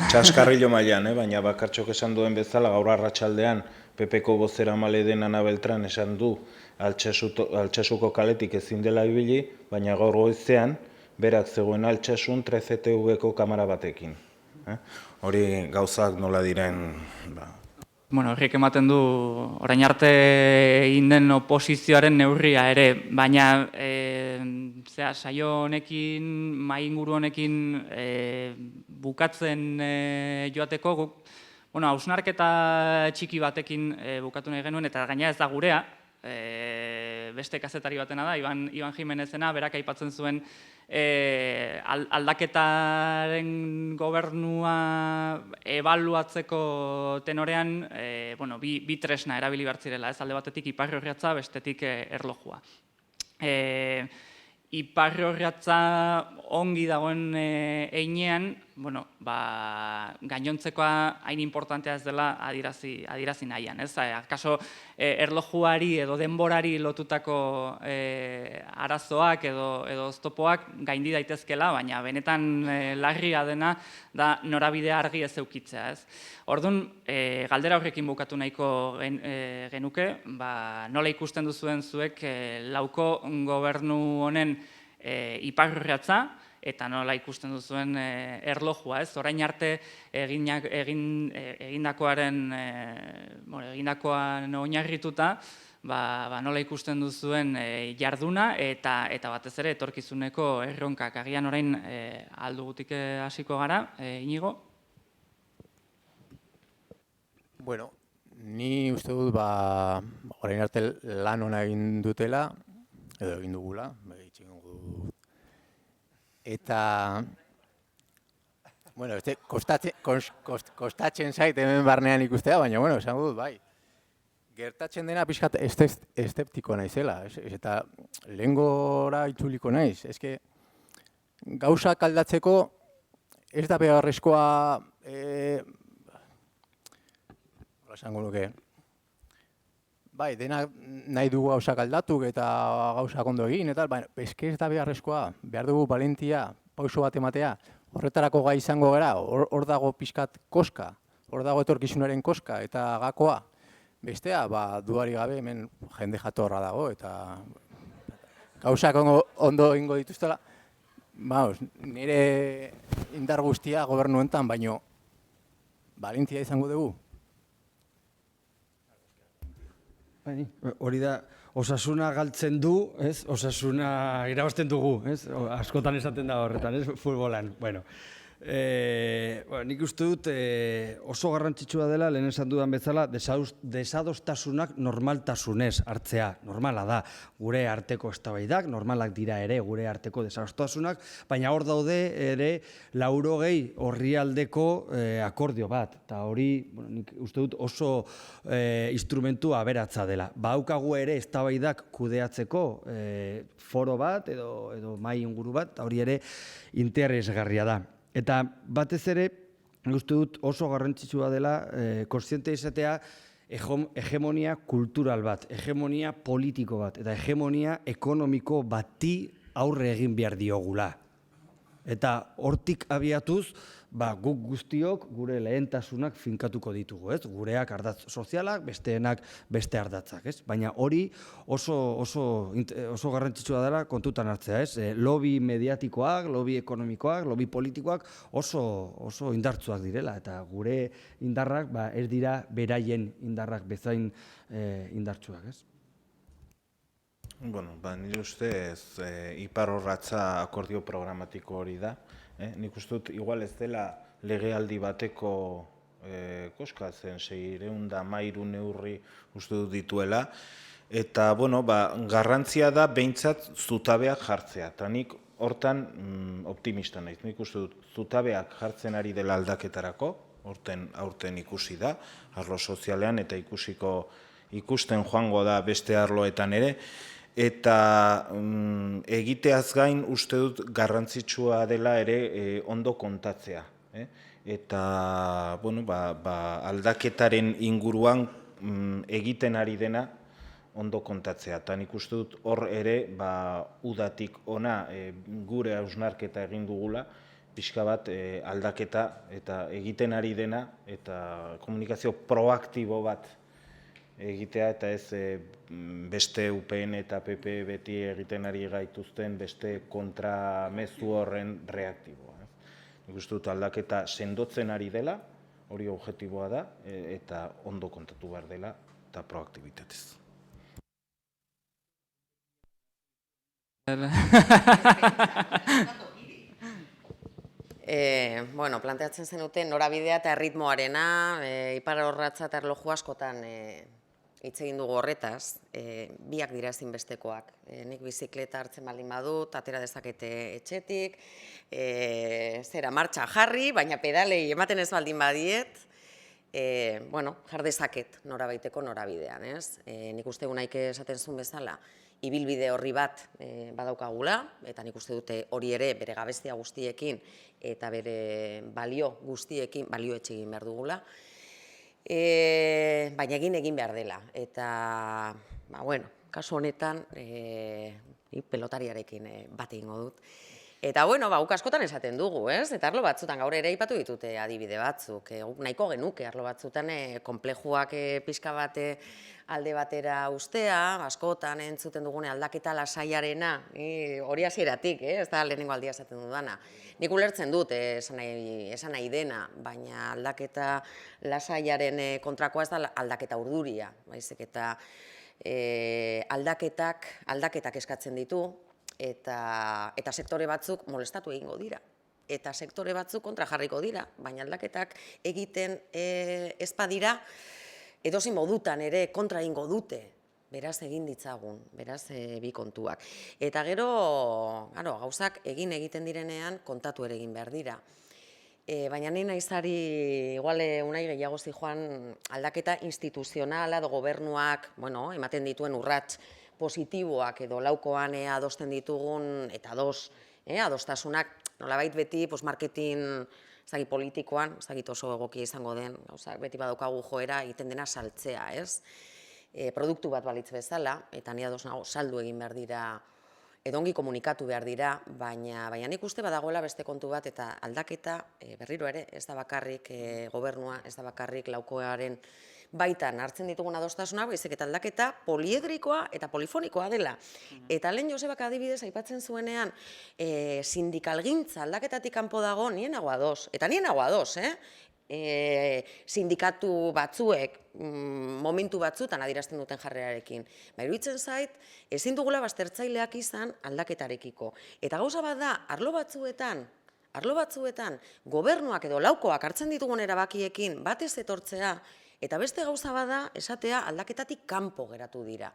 Txaskarrillo mailan, baina bakartxok esan duen bezala, gaur arratsaldean PPko bozeramale den Ana Beltran esan du Altsasuko kaletik ezin dela ibili, baina gaur goizean berak zegoen Altsasun 13TV-ko kamera batekin. Hori gauzak nola diren, Bueno, horrek ematen du orain arte egin den oposizioaren neurria ere, baina saio honekin, mahai inguru honekin bukatzen joateko guk, hausnarketa txiki batekin bukatu nahi genuen, eta gaina ez da gurea, beste kazetari batena da, Iban Jimenezena, berak aipatzen zuen aldaketaren gobernua ebaluatzeko tenorean bi tresna erabili behar zirela, alde batetik iparrorratza, bestetik erlojua. Iparrorratza ongi dagoen heinean, gainontzekoa hain importantea ez dela adierazi nahian. Akaso erlojuari edo denborari lotutako arazoak edo oztopoak gaindi daitezkela, baina benetan larria dena da norabidea argi ez eukitzea. Orduan, galdera horrekin bukatu nahiko genuke, nola ikusten duzuen zuek lauko gobernu honen iparrorratza, eta nola ikusten duzuen erlojua, orain arte egindakoan oinarrituta, nola ikusten duzuen jarduna eta batez ere etorkizuneko erronkak. Agian orain aldugutik hasiko gara, Inigo? Bueno, ni uste dut orain arte lan ona egin dutela, edo egin dugula, eta, bueno, kostatzen zait hemen barnean ikustea, baina, esango dut, bai. Gertatzen dena pixkat esteptiko naizela, eta lehengora itzuliko naiz. Gauzak aldatzeko ez da beharrezkoa, esango nuke, bai, dena nahi dugu gauzak aldatuk eta gauzak ondo egin, eta ez da beharrezkoa, behar dugu valentia, pauso bat ematea, horretarako gai izango gara, hor dago pixkat koska, hor dago etorkizunaren koska eta gakoa. Bestea, dudarik gabe hemen jende jatorra dago eta gauzak ondo egingo dituztela, nire indar guztia gobernu honetan, baino valentia izango dugu. Hori da, osasuna galtzen du, osasuna irabazten dugu, askotan esaten da horretan, futbolan. Nik uste dut oso garrantzitsua dela, lehen esan dudan bezala, desadostasunak normaltasunez hartzea. Normala da, gure arteko eztabaidak, normalak dira ere gure arteko desadostasunak, baina hor daude ere 80 orrialdeko akordio bat. Eta hori, nik uste dut oso instrumentu aberatza dela. Badaukagu ere eztabaidak kudeatzeko foro bat edo mahai inguru bat, eta hori ere interesgarria da. Eta batez ere, uste dut oso garrantzitsua dela, kontziente izatea hegemonia kultural bat, hegemonia politiko bat, eta hegemonia ekonomiko bati aurre egin behar diogula. Eta hortik abiatuz, guk guztiok gure lehentasunak finkatuko ditugu, gureak ardatz sozialak, besteenak beste ardatzak, baina hori oso garrantzitsua dela kontutan hartzea, lobby mediatikoak, lobby ekonomikoak, lobby politikoak oso indartsuak direla, eta gure indarrak ez dira beraien indarrak bezain indartsuak, Nire ustez iparrorratza akordio programatiko hori da. Nik uste dut, igual ez dela legealdi bateko koska zen, 613 neurri uste dut dituela. Eta, garrantzia da behintzat zutabeak jartzea. Eta nik hortan optimista naiz. Nik uste dut, zutabeak jartzen ari dela aldaketarako, aurten ikusi da, arlo sozialean eta ikusten joango da beste arloetan ere. Eta egiteaz gain uste dut garrantzitsua dela ere ondo kontatzea. Eta aldaketaren inguruan egiten ari dena ondo kontatzea. Eta nik uste dut hor ere udatik ona gure hausnarketa egin dugula, pixka bat aldaketa eta egiten ari dena eta komunikazio proaktibo bat egitea eta ez beste UPN eta PP beti egiten ari gaituzten beste kontramezu horren reaktiboa. Nik uste dut aldaketa sendotzen ari dela, hori objektiboa da, eta ondo kontatu behar dela, eta proaktibitatez. Bueno, planteatzen zenuten norabidea eta erritmoarena, ipar orratza eta erloju askotan hitz egin dugu horretaz, biak dira ezinbestekoak. Nik bizikleta hartzen baldin badut, atera dezakete etxetik, zera martxa jarri, baina pedalei ematen ez baldin badiet, bueno, jar dezaket norabaiteko norabidean, ez? Nik uste gunaik esaten zuen bezala, ibilbide horri bat badaukagula, eta nik uste dute hori ere bere gabestia guztiekin eta bere balio guztiekin balioetxe egin behar dugula, baina egin behar dela. Eta, bueno, kasu honetan, pelotariarekin bat egingo dut. Eta, bueno, guk askotan esaten dugu, ez? Eta arlo batzutan, gaur ere aipatu ditute adibide batzuk. Guk nahiko genuke, arlo batzutan, konplejuak pixka bate alde batera ustea, askotan entzuten dugune aldaketa lasaiarena, hori hasieratik, ez da lehenengo aldia esaten dudana. Nik ulertzen dut, esan nahi dena, baina aldaketa lasaiaren kontrakoa ez da aldaketa urduria, baizik eta aldaketak eskatzen ditu, eta sektore batzuk molestatu egingo dira. Eta sektore batzuk kontra jarriko dira, baina aldaketak egiten ez badira, edozein modutan ere kontra egingo dute, beraz egin ditzagun, beraz bi kontuak. Eta gero, gauzak egiten direnean kontatu ere egin behar dira. Baina nahi naizari, igual unai gehiago zijoan aldaketa instituzionala edo gobernuak, ematen dituen urrats positiboak edo laukoan adosten ditugun, eta adostasunak, nolabait beti marketing politikoan, oso egokia izango den, beti badaukagu joera egiten dena saltzea, ez? Produktu bat balitz bezala, eta ni ados nago saldu egin behar dira, edo ongi komunikatu behar dira, baina nik uste badagoela beste kontu bat, eta aldaketa, berriro ere, ez da bakarrik gobernua, ez da bakarrik laukoaren baitan hartzen ditugun adostasuna, baizik eta aldaketa poliedrikoa eta polifonikoa dela. Eta lehen Josebak adibidez aipatzen zuenean, sindikalgintza aldaketatik kanpo dago, nien nago ados, eta nien nago ados, sindikatu batzuek momentu batzutan adierazten duten jarrerarekin. Iruditzen zait, ezin dugula baztertzaileak izan aldaketarekiko. Eta gauza bat da, arlo batzuetan, gobernuak edo laukoak hartzen ditugun erabakiekin batez etortzea, eta beste gauza bada esatea aldaketatik kanpo geratu dira.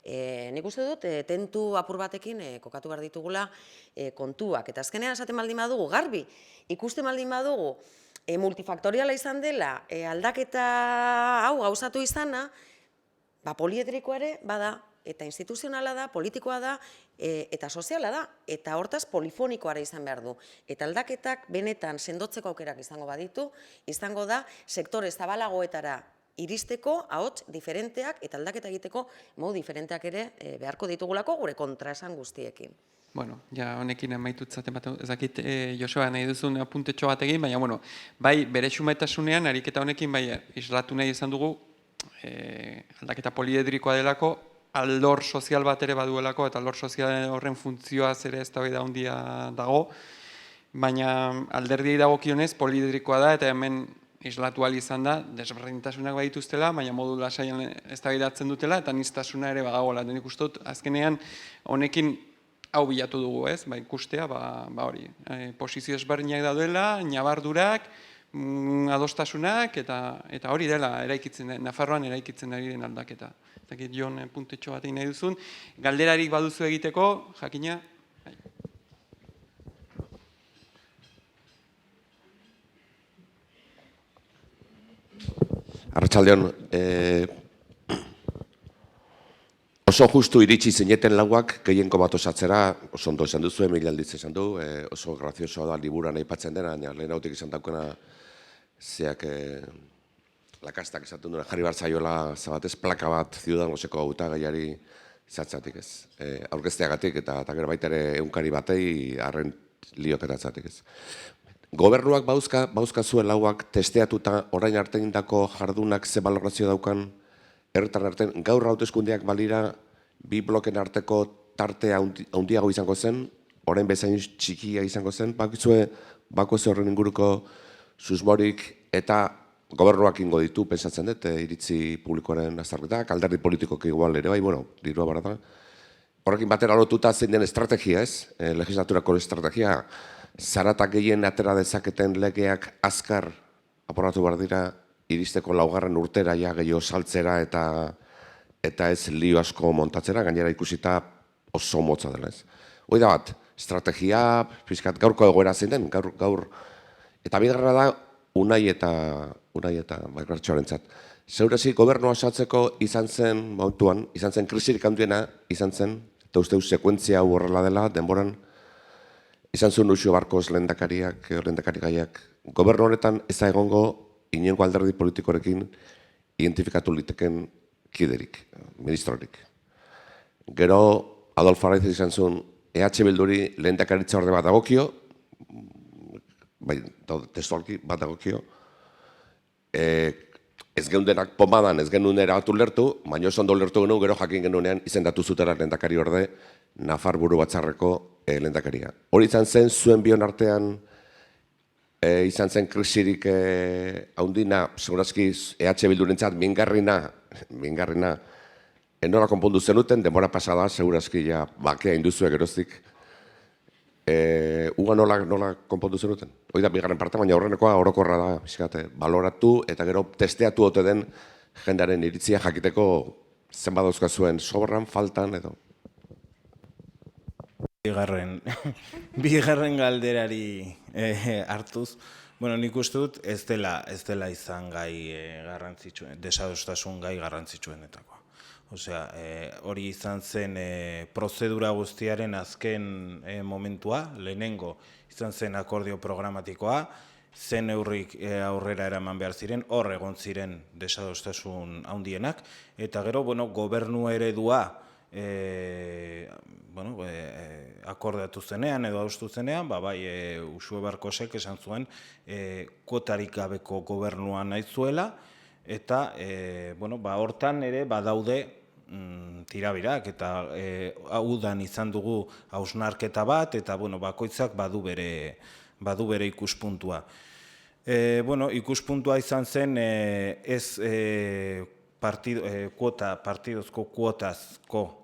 Nik uste dut, tentu apur batekin kokatu behar ditugula kontuak. Eta azkenean esaten baldin badugu, garbi, ikusten baldin badugu, multifaktoriala izan dela, aldaketa hau gauzatu izana, poliedrikoa ere bada, eta instituzionala da, politikoa da, eta soziala da, eta hortaz polifonikoara izan behar du. Eta aldaketak benetan sendotzeko aukerak izango baditu, izango da sektore zabalagoetara iristeko, ahots diferenteak, eta aldaketa egiteko modu diferenteak ere beharko ditugulako gure kontraesan guztiekin. Bueno, ja honekin amaitutzaten bat, ezakit Joseba nahi duzun apuntetxo bat egin, baina, bai, bere xumetasunean, ariketa honekin, bai, islatu nahi izan dugu, aldaketa poliedrikoa delako, aldor sozial bat ere baduelako, eta aldor sozial horren funtzioaz ere eztabaida handia dago, baina alderdiei dagokionez poliedrikoa da, eta hemen islatu ahal izan da, desberdintasunak badituztela, baina modu lasaian eztabaidatzen dutela, eta aniztasuna ere badagoela. Nik uste dut, azkenean honekin hau bilatu dugu, ez? Ikustea, hori, posizio ezberdinak daudela, nabardurak, adostasunak, eta hori dela, Nafarroan eraikitzen ari den aldaketa. Eta Jon puntetxo bat egin nahi duzun, galderarik baduzu egiteko, jakina. Arratsaldeon, oso justu iritsi zineten lauak gehienko bat osatzera, oso ondo esan duzu, mila aldiz esan du, oso graziosoa da liburuan aipatzen dena, lehen hautik izan daukena zeak lakastak esaten duen jarri bartzaiola zabatez plaka bat Ciudadanoseko hautagaiari zatzatik ez. Aurkezteagatik eta gero baita ere egunkari batei arren lioketatzatik ez. Gobernuak bauzka zuen lauak testeatuta orain arte egindako jardunak ze balorazio daukan, herritarren artean gaur hauteskundeak balira bi bloken arteko tartea handiago izango zen, orain bezain txikia izango zen, bakizue bako ez horren inguruko susmorik eta gobernuak ingo ditu, pensatzen dut, iritzi publikoaren azterketak, alderdi politikok igual ere bai, bueno, dirua barata. Horrekin batera lotuta zein den estrategia, ez? Legislaturako estrategia, zaratak gehien atera dezaketen legeak azkar aprobatu behar dira, iristeko laugarren urtera ja gehiago saltzera eta ez lio asko montatzera, gainera ikusita oso motza dela, ez? Hoi da bat, estrategia, pixkat gaurko egoera zein den, gaur, eta bigarra da, Unai eta Bakartxoarentzat. Zeurezi, gobernua osatzeko izan zen, momentuan, izan zen krisirik handiena, izan zen, eta uste sekuentzia hau horrela dela, denboran, izan zuen Uxue Barkos lehendakari gaiak. Gobernu honetan ez da egongo inongo alderdi politikorekin identifikatu liteken kiderik, ministrorik. Gero, Adolfo Araiz izan zuen EH Bilduri lehendakaritza orde bat dagokio, bai, testualki bat dagokio, ez geundenak pomadan, ez genuen erabatu lertu, baina oso ondo lertu genuen, gero jakin genuenean izendatu zutera lehendakari orde Nafar buru batzarreko lehendakaria. Hori izan zen, zuen bion artean, izan zen krisirik haundina, segurazki EH Bildurentzat mingarrina, nola konpondu zenuten, denbora pasada, segurazki ja bakea induzue geroztik, uga nola konpondu zenuten? Hoi da, bigarren parte, baina horrenekoa orokorra da, bizkate, baloratu eta gero testeatu ote den jendearen iritzia jakiteko zenbat dauzka zuen sobran, faltan edo. Bigarren galderari hartuz, bueno, nik uste dut ez dela izan gai garrantzitsuen, desadostasun gai garrantzitsuenetakoa. Osea, hori izan zen prozedura guztiaren azken momentua, lehenengo izan zen akordio programatikoa, zen neurrik aurrera eraman behar ziren, hor egon ziren desadostasun handienak, eta gero, gobernu eredua akordatu zenean edo adostu zenean, bai, Uxue Barkosek esan zuen kuotarik gabeko gobernua nahi zuela, eta hortan ere badaude tirabirak, eta udan izan dugu hausnarketa bat, eta bakoitzak badu bere ikuspuntua. Ikuspuntua izan zen ez partidozko kuotazko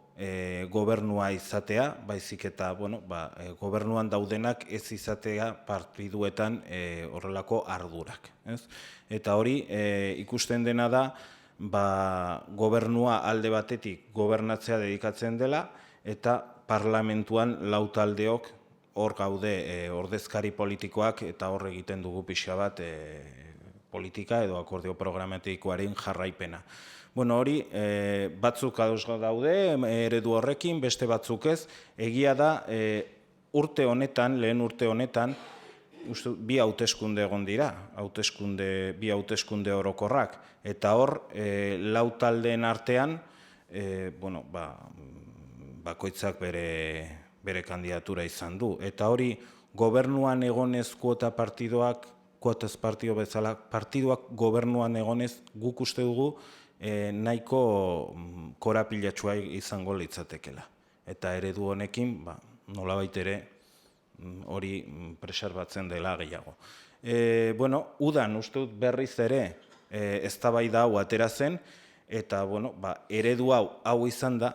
gobernua izatea, baizik eta gobernuan daudenak ez izatea partiduetan horrelako ardurak. Eta hori ikusten dena da, gobernua alde batetik gobernatzea dedikatzen dela, eta parlamentuan lau taldeok hor gaude ordezkari politikoak, eta hor egiten dugu pixa bat politika edo akordio programatikoaren jarraipena. Hori, batzuk ados daude, eredu horrekin, beste batzuk ez, egia da, lehen urte honetan, bi hauteskunde egon dira, bi hauteskunde orokorrak, eta hor, lau taldeen artean, bakoitzak bere kandidatura izan du. Eta hori, gobernuan egonez kuotaz partido bezala, partiduak gobernuan egonez guk uste dugu nahiko korapilatxua izango litzatekela. Eta eredu honekin, nolabait ere, hori preserbatzen dela gehiago. Udan uste dut berriz ere eztabaida hau atera zen, eta eredu hau izan da,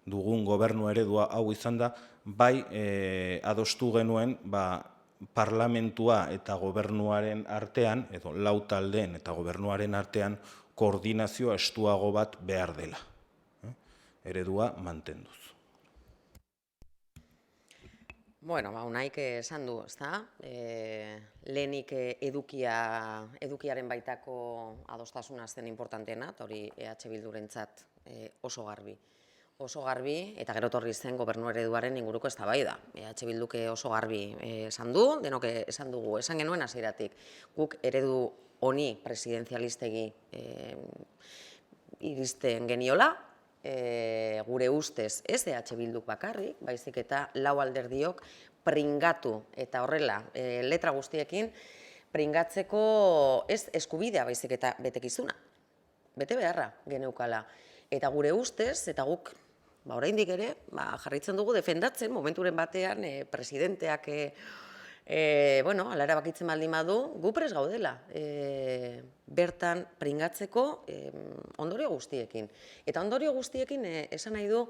dugun gobernu eredua hau izan da, bai adostu genuen parlamentua eta gobernuaren artean, edo lau taldeen eta gobernuaren artean, koordinazio estuago bat behar dela. Eredua mantenduz. Unaik esan du, ezta? Lehenik edukiaren baitako adostasuna zen importanteena, eta hori EH Bildurentzat oso garbi. Oso garbi, eta gero torri zen gobernu ereduaren inguruko eztabaida. EH Bilduk oso garbi esan du, denok esan dugu, esan genuen hasieratik. Guk eredu honi presidenzialistegi iristen geniola, gure ustez ez EH Bilduk bakarrik, baizik eta lau alderdiok pringatu eta horrela letra guztiekin pringatzeko ez eskubidea baizik eta betekizuna. Bete beharra geneukala. Eta gure ustez, eta guk oraindik ere jarraitzen dugu defendatzen momenturen batean presidenteak Bueno, ala erabakitzen baldin badu, gu prest gaudela. Bertan pringatzeko ondorio guztiekin. Eta ondorio guztiekin esan nahi du,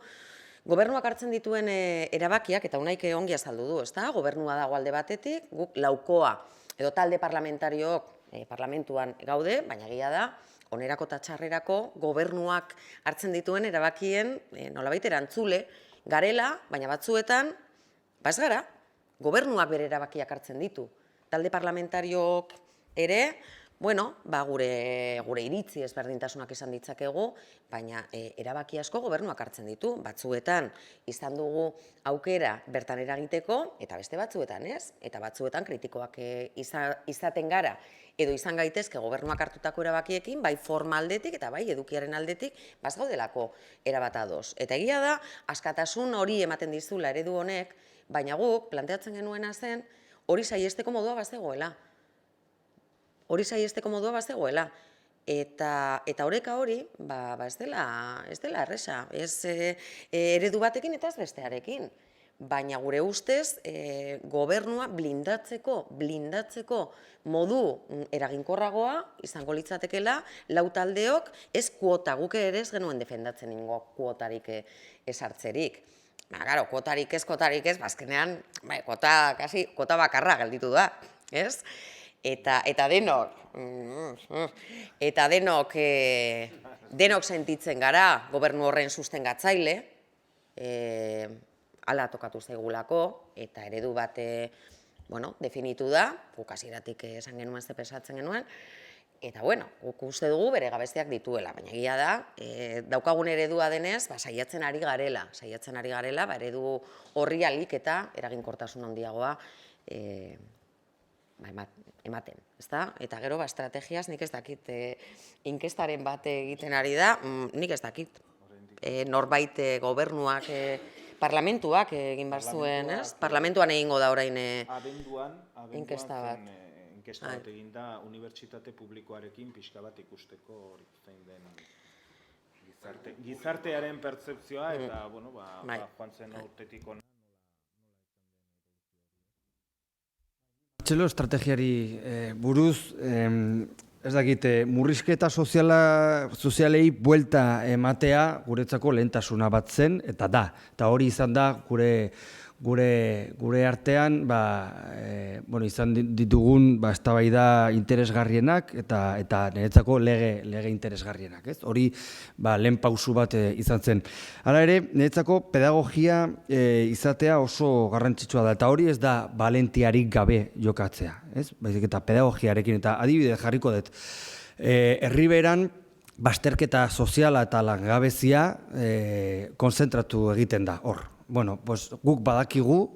gobernuak hartzen dituen erabakiak, eta unaik ongi azaldu du, ezta? Gobernua dago alde batetik, guk laukoa edo talde parlamentariok parlamentuan gaude, baina egia da, onerako eta txarrerako gobernuak hartzen dituen erabakien nolabait erantzule garela, baina batzuetan, ez gara, gobernuak bere erabakiak hartzen ditu. Talde parlamentariok ere, bueno, gure iritzi ezberdintasunak izan ditzakegu, baina erabaki asko gobernuak hartzen ditu. Batzuetan izan dugu aukera bertan eragiteko, eta beste batzuetan ez. Eta batzuetan kritikoak izaten gara, edo izan gaitezke gobernuak hartutako erabakiekin, bai forma aldetik eta bai edukiaren aldetik, gaudelako erabat ados. Eta egia da, askatasun hori ematen dizula eredu honek, baina guk planteatzen genuena zen, hori saihesteko modua bazegoela. Hori saihesteko modua bazegoela. Eta oreka hori, ez dela erresa. Ez eredu batekin eta ez bestearekin. Baina gure ustez, gobernua blindatzeko modu eraginkorragoa izango litzatekela, lau taldeok ez kuota, guk ere ez genuen defendatzen ingo kuotarik esartzerik. Claro, kuotarik ez, bazkenean, kuota bakarra gelditu da, ez? Eta denok sentitzen gara gobernu horren sustengatzaile, hala tokatu zaigulako, eta eredu bat definitu da, guk hasieratik esan genuen ze pesatzen genuen, eta guk uste dugu bere gabeziak dituela, baina egia da, daukagun eredua denez, saiatzen ari garela, eredu horri ahalik eta eraginkortasun handiagoa ematen, ezta? Eta gero, estrategiaz, nik ez dakit, inkestaren bat egiten ari da, nik ez dakit, norbait gobernuak, parlamentuak egin behar zuen, ez? Parlamentuan egingo da orain inkesta bat. Inkesta bat egin da, unibertsitate publikoarekin pixka bat ikusteko hori zein den gizartearen pertzepzioa eta, joan zen urtetik ona. Txelo estrategiari buruz, ez dakit, murrizketa sozialei buelta ematea guretzako lehentasuna bat zen, eta da. Eta hori izan da gure artean izan ditugun eztabaida interesgarrienak eta niretzako lege interesgarrienak. Hori lehen pausu bat izan zen. Hala ere, niretzako pedagogia izatea oso garrantzitsua da, eta hori ez da valentiarik gabe jokatzea. Baizik eta pedagogiarekin, eta adibide jarriko dut. Herriberan, bazterketa soziala eta langabezia konzentratu egiten da, hor. Guk badakigu,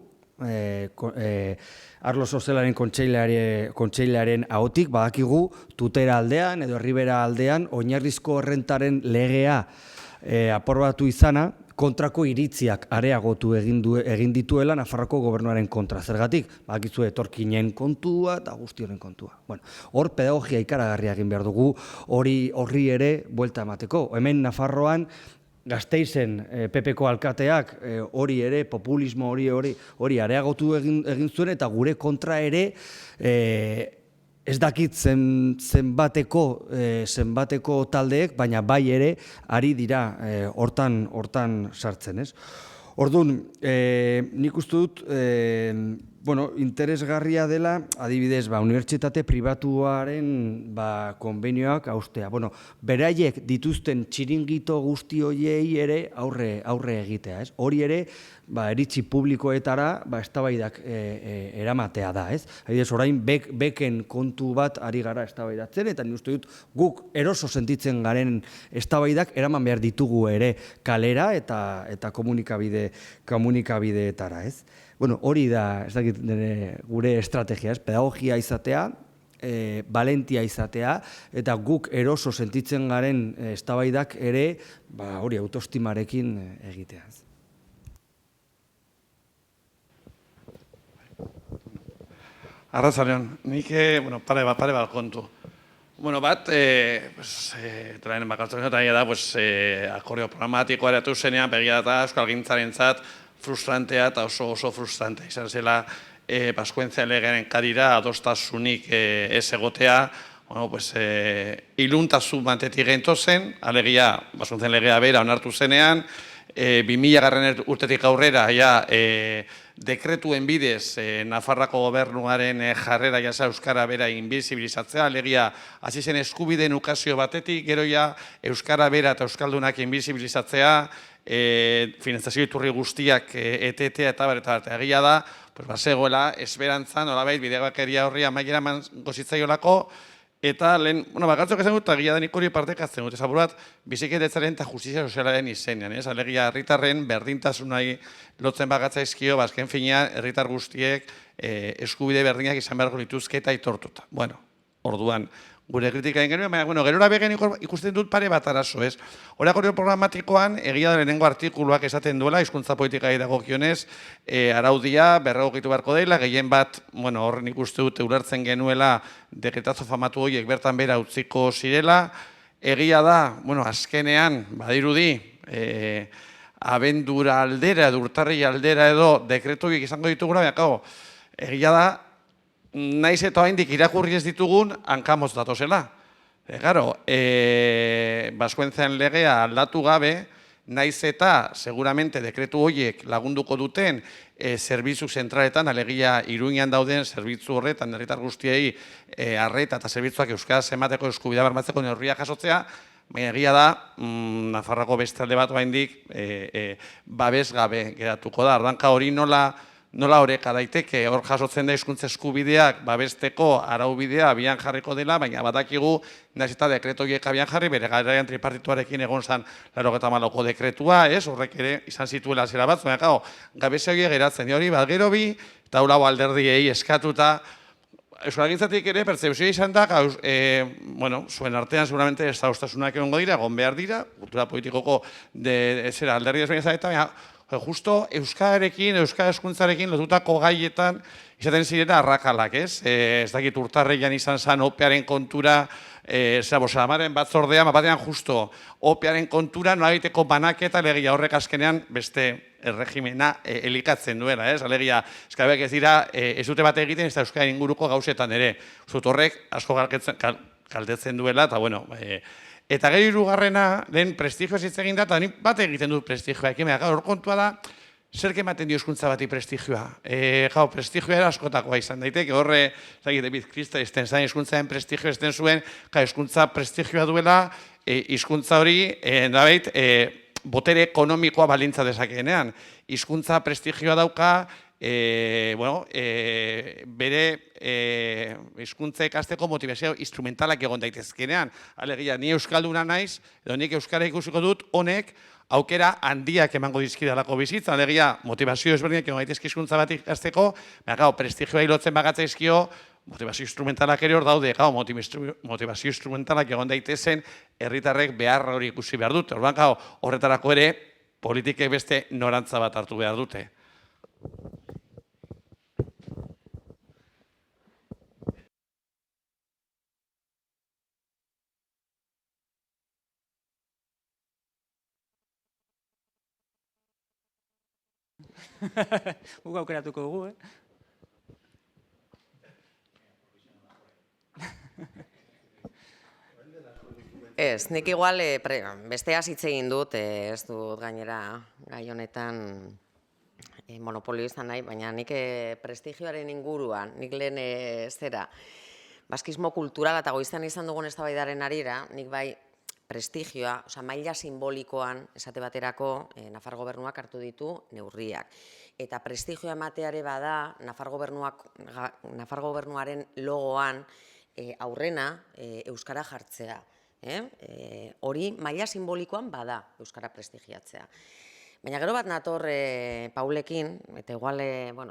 arlo sozialaren kontseilearen ahotik, badakigu tutera aldean edo herribera aldean oinarrizko errentaren legea aprobatu izana, kontrako iritziak areagotu egin dituela Nafarroko gobernuaren kontra. Zergatik, badakizu etorkinen kontua eta guztioren kontua. Hor pedagogia ikaragarria egin behar dugu, horri ere buelta emateko. Hemen Nafarroan, Gasteizen PPko alkateak hori ere, populismo hori areagotu egin zuen, eta gure kontra ere ez dakit zenbateko taldeek, baina bai ere ari dira hortan sartzen, ez? Orduan, nik uste dut, interesgarria dela, adibidez, unibertsitate pribatuaren konbenioak haustea. Beraiek dituzten txiringito guzti horiei ere aurre egitea, ez? Hori ere, iritzi publikoetara eztabaidak eramatea da, ez? Adibidez, orain beken kontu bat ari gara eztabaidatzen, eta nik uste dut guk eroso sentitzen garen eztabaidak eraman behar ditugu ere kalera eta komunikabideetara, ez? Hori da, ez dakit, gure estrategia, ez? Pedagogia izatea, valentia izatea, eta guk eroso sentitzen garen eztabaidak ere, hori autoestimarekin egitea, ez? Arratsaldeon, nik, pare bat kontu. Traen bakartzen eta da, akordio programatikoa eratu zenean, begia da asko algintzarentzat frustrantea eta oso frustrante izan zela Baskuentzia legearen kadira adostasunik ez egotea, iluntasun batetik gentozen, alegia, Baskuentzia legea bera onartu zenean, 2000 urtetik aurrera, dekretuen bidez Nafarroako gobernuaren jarrera jasa euskara bera inbizibilizatzea, alegia hasi zen eskubideen ukazio batetik, gero euskara bera eta euskaldunak inbizibilizatzea, finantzazio iturri guztiak etetea eta egia da, bazegoela esperantzan, nolabait bidegakeria horri amaiera eman gozitzaiolako, eta lehen, bakartzok esan dut, eta egia da nik hori partekatzen dut, ezabur bat, bizikietetzaren eta justizia sozialaren izenean, alegia herritarren berdintasunai lotzen bagatzaizkio, bazken fina, herritar guztiek eskubide berdinak izan beharko lituzke eta aitortuta. Bueno, orduan, gure kritika egin genuen, baina, gerora begen ikusten dut pare bat arazo, ez? Horakorio programatikoan, egia da lehenengo artikuluak esaten duela, hizkuntza politikai dagokionez, araudia, berregokitu beharko dela, gehien bat, horren ikuste dut, ulertzen genuela, dekretazo famatu horiek bertan bera utziko zirela, egia da, azkenean, badirudi, abendura aldera, urtarri aldera edo, dekretu horiek izango ditugula, egia da, naiz eta haindik irakurri ez ditugun, hankamotz datozela. Baskuentzean legea aldatu gabe, naiz eta seguramente dekretu horiek lagunduko duten zerbitzu zentraletan, alegia Iruñan dauden zerbitzu horretan, herritar guztiei arreta eta zerbitzuak euskaraz emateko eskubidea bermatzeko neurriak jasotzea, baina egia da, Nafarroako beste alde bat haindik babes gabe geratuko da. Ordanka hori nola horeka daiteke, hor jasotzen da hizkuntza eskubideak babesteko araubidea abian jarriko dela, baina badakigu, naiz eta dekretu horiek abian jarri, bere garaian tripartituarekin egon zan 94ko dekretua, horrek ere izan zituela zera bat, baina gabezia horiek geratzen, hori bat gero bi, eta hau alderdiei eskatuta, Euskalgintzatik ere pertzepzioa izan da, zuen artean seguramente ez da ostasunak egongo dira, egon behar dira, kultura politikoko alderdi ezberdin eta justo euskararekin, euskara hezkuntzarekin lotutako gaietan izaten zirena arrakalak, ez? Ez dakit urtarreian izan zen opearen kontura, Bosamaren batzordean, batean justo opearen kontura nola egiteko banaketa alegia horrek azkenean beste erregimena elikatzen duela, ez? Alegia, eskabeak ez dira, ez dute bat egiten ez da euskara inguruko gauzetan ere. Zut horrek asko kaltetzen duela, eta bueno, eta gero hirugarrena, lehen prestigioa hitz egin da, eta nik bat egiten dut prestigioa, hor kontua da, zer ematen dio hizkuntza bati prestigioa. Prestigioa era askotakoa izan daiteke, horre, bizkrista izten zain hizkuntzaren prestigioa izten zuen, hizkuntza prestigioa duela, hizkuntza hori, botere ekonomikoa balintza dezakeenean. Hizkuntza prestigioa dauka, bere hizkuntza ikasteko motivazio instrumentalak egon daitezkenean. Alegia, ni euskalduna naiz, edo nik euskara ikusiko dut, honek aukera handiak emango dizkidalako bizitza. Alegia, motivazio ezberdinak egon daitezke hizkuntza bat ikasteko, prestigioa hilotzen bagatzaizkio, motivazio instrumentalak ere hor daude, motivazio instrumentalak egon daitezen herritarrek behar hori ikusi behar dute. Horretarako ere, politikek beste norantza bat hartu behar dute. Guk aukeratuko dugu, Ez, nik igual besteaz hitz egin dut, ez dut gainera gai honetan monopolio izan nahi, baina nik prestigioaren inguruan, nik lehen zera, baskismo kulturala eta goiztean izan dugun eztabaidaren arira, nik bai prestigioa, maila simbolikoan, esate baterako, Nafar gobernuak hartu ditu neurriak. Eta prestigioa emateare bada, Nafar gobernuaren logoan aurrena euskara jartzea. Hori maila simbolikoan bada euskara prestigiatzea. Baina gero bat nator Paulekin, eta igual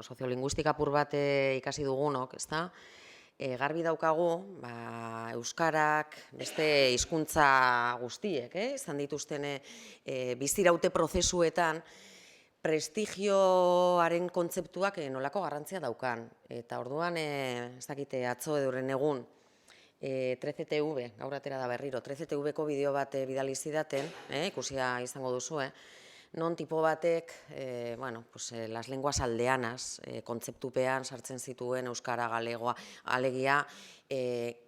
soziolinguistika apur bat ikasi dugunok, ezta? Garbi daukagu, euskarak, beste hizkuntza guztiek, izan dituzten biziraute prozesuetan, prestigioaren kontzeptuak nolako garrantzia daukan. Eta orduan, ez dakite atzo eduren egun, 13TV, gaur atera da berriro, 13TV-ko bideo bat bidali zidaten, ikusia izango duzue, non tipo batek, las lenguas aldeanas, kontzeptupean sartzen zituen euskara, galegoa, alegia,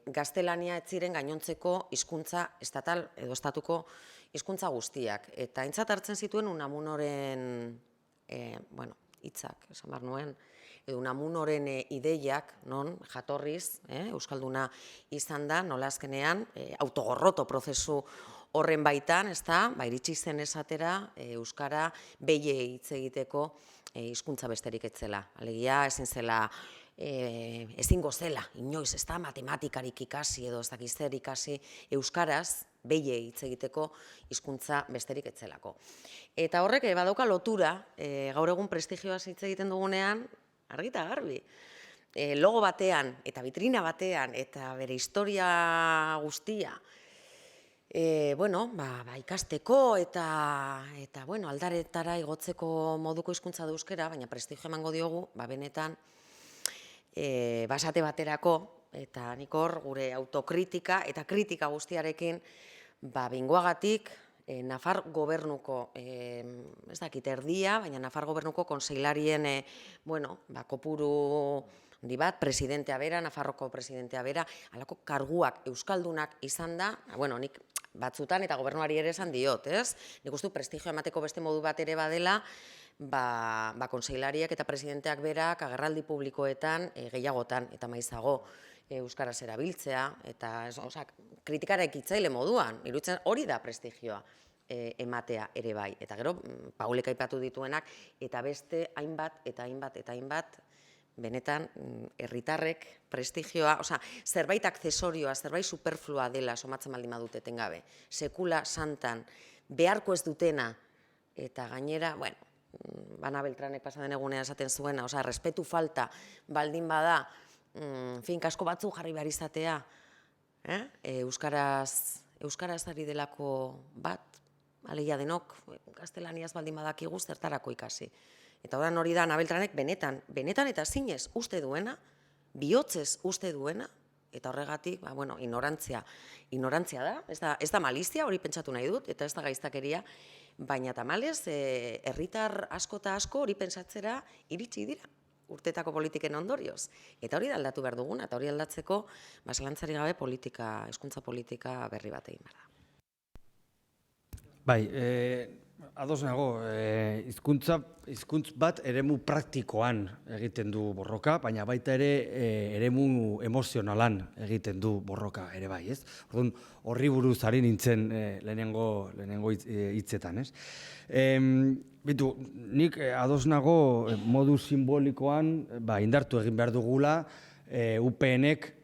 gaztelania ez ziren gainontzeko hizkuntza estatal edo estatuko hizkuntza guztiak. Eta aintzat hartzen zituen Unamunoren, hitzak, esan behar nuen, edo Unamunoren ideiak, non, jatorriz, euskalduna izan da, nola azkenean, autogorroto prozesu horren baitan, iritsi zen esatera, euskara beie hitz egiteko hizkuntza besterik etzela. Alegia, ezingo zela, inoiz, matematikarik ikasi edo ez dakiz zer ikasi euskaraz, beie hitz egiteko hizkuntza besterik etzelako. Eta horrek badauka lotura, gaur egun prestigioaz hitz egiten dugunean, argita garbi. Logo batean, eta vitrina batean, eta bere historia guztia, ikasteko eta aldaretara igotzeko moduko hizkuntza da euskara, baina prestigio emango diogu, benetan, basate baterako, eta nik hor gure autokritika eta kritika guztiarekin bingoagatik Nafar gobernuko, ez dakit erdia, baina Nafar gobernuko konseilarien kopuru handi bat, presidentea bera, Nafarroko presidentea bera, halako karguak euskaldunak izan da, nik batzutan eta gobernuari ere esan diot, ez? Nik uste prestigio emateko beste modu bat ere badela, konseilariak eta presidenteak berak agerraldi publikoetan gehiagotan eta maizago euskaraz erabiltzea, eta kritikara ekitzaile moduan, iruditzen hori da prestigioa ematea ere bai. Eta gero, Paulek aipatu dituenak, eta beste hainbat eta hainbat eta hainbat, benetan herritarrek prestigioa, zerbait akzesorioa, zerbait superflua dela somatzen baldin badute etengabe. Sekula santan beharko ez dutena, eta gainera, Bana Beltranek pasaden egunean esaten zuena, respetu falta baldin bada, kasko batzu jarri behar izatea, euskaraz ari delako bat, alegia denok, gaztelaniaz baldin badakigu zertarako ikasi. Eta oran hori da Ana Beltranek benetan eta zinez uste duena, bihotzez uste duena, eta horregatik, ignorantzia da, ez da malizia, hori pentsatu nahi dut, eta ez da gaiztakeria, baina tamalez, herritar asko eta asko hori pentsatzera iritsi dira urtetako politiken ondorioz. Eta hori da aldatu behar duguna, eta hori aldatzeko, zalantzari gabe hizkuntza politika berri bat egin behar da. Bai, ados nago, hizkuntz bat eremu praktikoan egiten du borroka, baina baita ere eremu emozionalan egiten du borroka ere bai, ez? Orduan, horri buruz ari nintzen lehenengo hitzetan, ez? Bitu, nik ados nago modu simbolikoan indartu egin behar dugula UPN-ek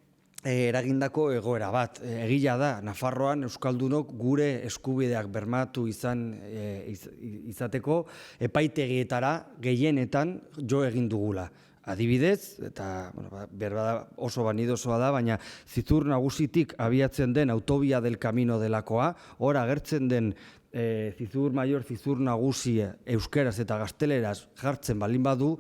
eragindako egoera bat. Egia da, Nafarroan euskaldunok gure eskubideak bermatu izateko epaitegietara gehienetan jo egin dugula. Adibidez, eta oso banidosoa da, baina Zizur Nagusitik abiatzen den Autobia del Camino delakoa, hor agertzen den Zizur Maior, Zizur Nagusi euskeraz eta gazteleraz jartzen baldin badu,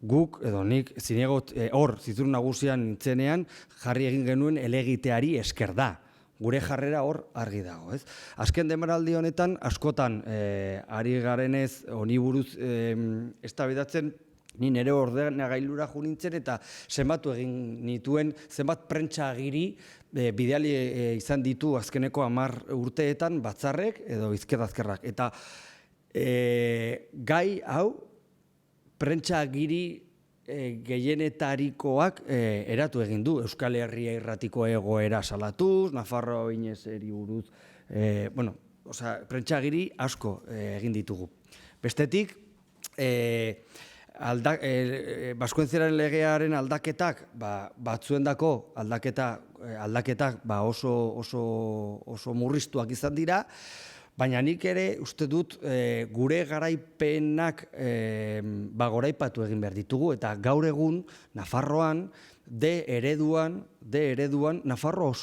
guk, edo nik, zinegot hor Zizur Nagusian nintzenean jarri egin genuen elegiteari esker da. Gure jarrera hor argi dago, ez? Azken denboraldi honetan, askotan ari garenez, honi buruz eztabaidatzen, ni nire ordenagailura jo nintzen eta zenbatu egin nituen, zenbat prentsa agiri bidali izan ditu azkeneko 10 urteetan batzarrek edo Bizkaia-Ezkerrak. Eta gai hau, prentsa agiri gehienetarikoak eratu egin du. Euskal Herria Irratiko egoera salatuz, Nafarroa Oinezeri buruz, prentsa agiri asko egin ditugu. Bestetik, Baskoentziaren legearen aldaketak, batzuendako aldaketak oso murriztuak izan dira, baina nik ere uste dut gure garaipenak goraipatu egin behar ditugu, eta gaur egun Nafarroan, ereduan, Nafarroa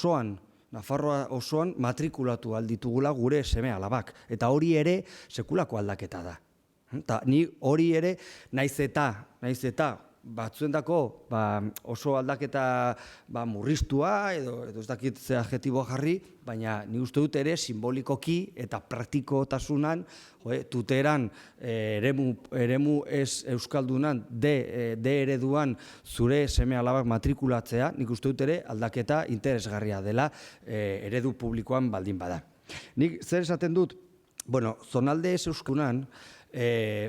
osoan matrikulatu alditugula gure seme alabak, eta hori ere sekulako aldaketa da. Ni hori ere, naiz eta batzuendako oso aldaketa murriztua edo ez dakit ze adjektiboa jarri, baina nik uste dut ere simbolikoki eta praktikootasunan tuteran eremu ez euskaldunan D ereduan zure seme alabak matrikulatzea, nik uste dut ere aldaketa interesgarria dela eredu publikoan baldin bada. Nik zer esaten dut, zonalde ez euskunan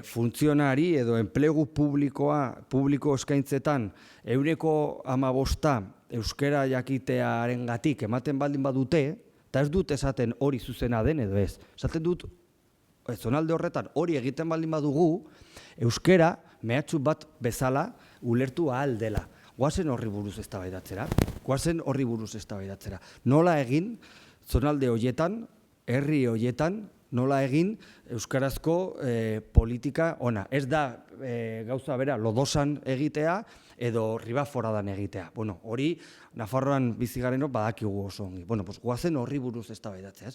funtzionari edo enplegu publiko eskaintzetan 15% euskera jakitearengatik ematen baldin badute, eta ez dut esaten hori zuzena den edo ez. Esaten dut, zonalde horretan hori egiten baldin badugu, euskera mehatxu bat bezala ulertu ahal dela. Goazen horri buruz eztabaidatzera. Nola egin zonalde horietan, herri horietan, nola egin euskarazko politika ona. Ez da gauza bera lodosan egitea edo ribaforadan egitea. Hori Nafarroan bizigarenok badakigu oso ongi. Goazen horri buruz eztabaidatzea.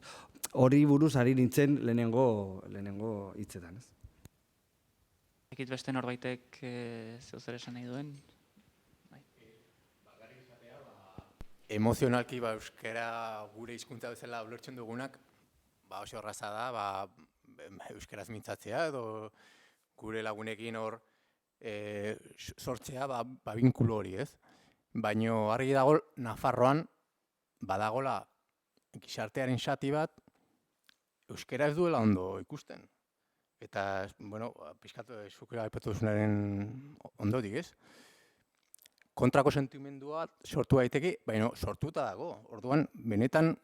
Hori buruz ari nintzen lehenengo hitzetan. Ekit beste norbaitek zeu zer esan nahi duen? Emozionalki euskara gure hizkuntza bezala ulertzen dugunak, oso erraza da euskaraz mintzatzea edo gure lagunekin hor sortzea binkulo hori, ez? Baina argi dago Nafarroan badagola gizartearen zati bat euskara ez duela ondo ikusten. Eta, pixkatu zuk aipatu duzunaren ondotik, ez? Kontrako sentimendua sortu daiteke, baina sortuta dago. Orduan, benetan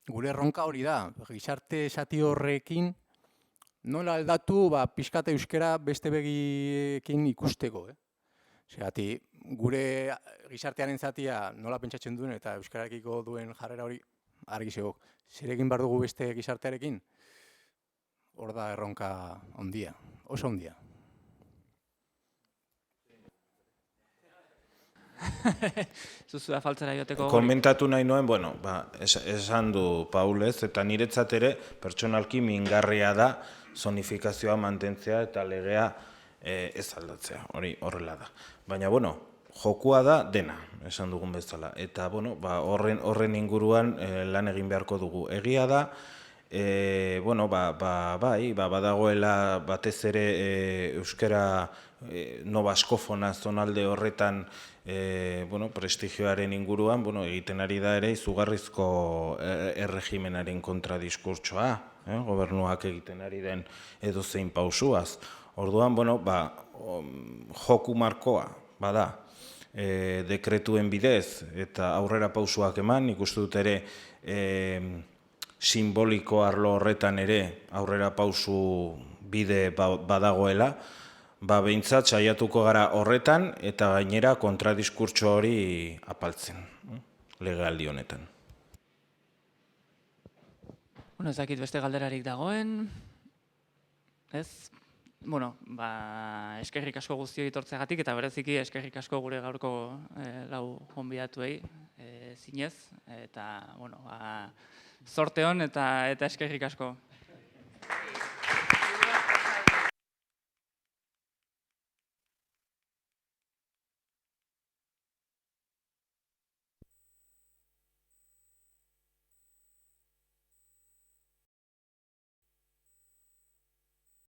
gure erronka hori da. Gizarte zati horrekin nola aldatu pixkate euskara beste begiekin ikusteko. Zergatik, gure gizartearen zatia nola pentsatzen duen eta euskararekiko duen jarrera hori argi zego. Zerekin behar dugu beste gizartearekin? Hor da erronka ondia, oso ondia. Zuzua faltzera joteko hori. Komentatu nahi noen, esan du Paulez, eta niretzat ere pertsonalki mingarria da zonifikazioa mantentzea eta legea ez aldatzea, hori horrela da. Baina, jokua da dena, esan dugun bezala. Eta, horren inguruan lan egin beharko dugu. Egia da, badagoela batez ere euskara nobaskofona zonalde horretan prestigioaren inguruan egiten ari da ere izugarrizko erregimenaren kontradiskurtsoa, gobernuak egiten ari den edozein pausuaz. Orduan, joku markoa bada dekretuen bidez eta aurrera pausuak eman, ikusten dut ere simboliko arlo horretan ere aurrera pausu bide badagoela, behintzat saiatuko gara horretan eta gainera kontradiskurtso hori apaltzen, legealdi honetan. Ez dakit beste galderarik dagoen, ez? Eskerrik asko guztioi etortzeagatik eta bereziki eskerrik asko gure gaurko lau gonbidatuei zinez, eta zorte hon eta eskerrik asko.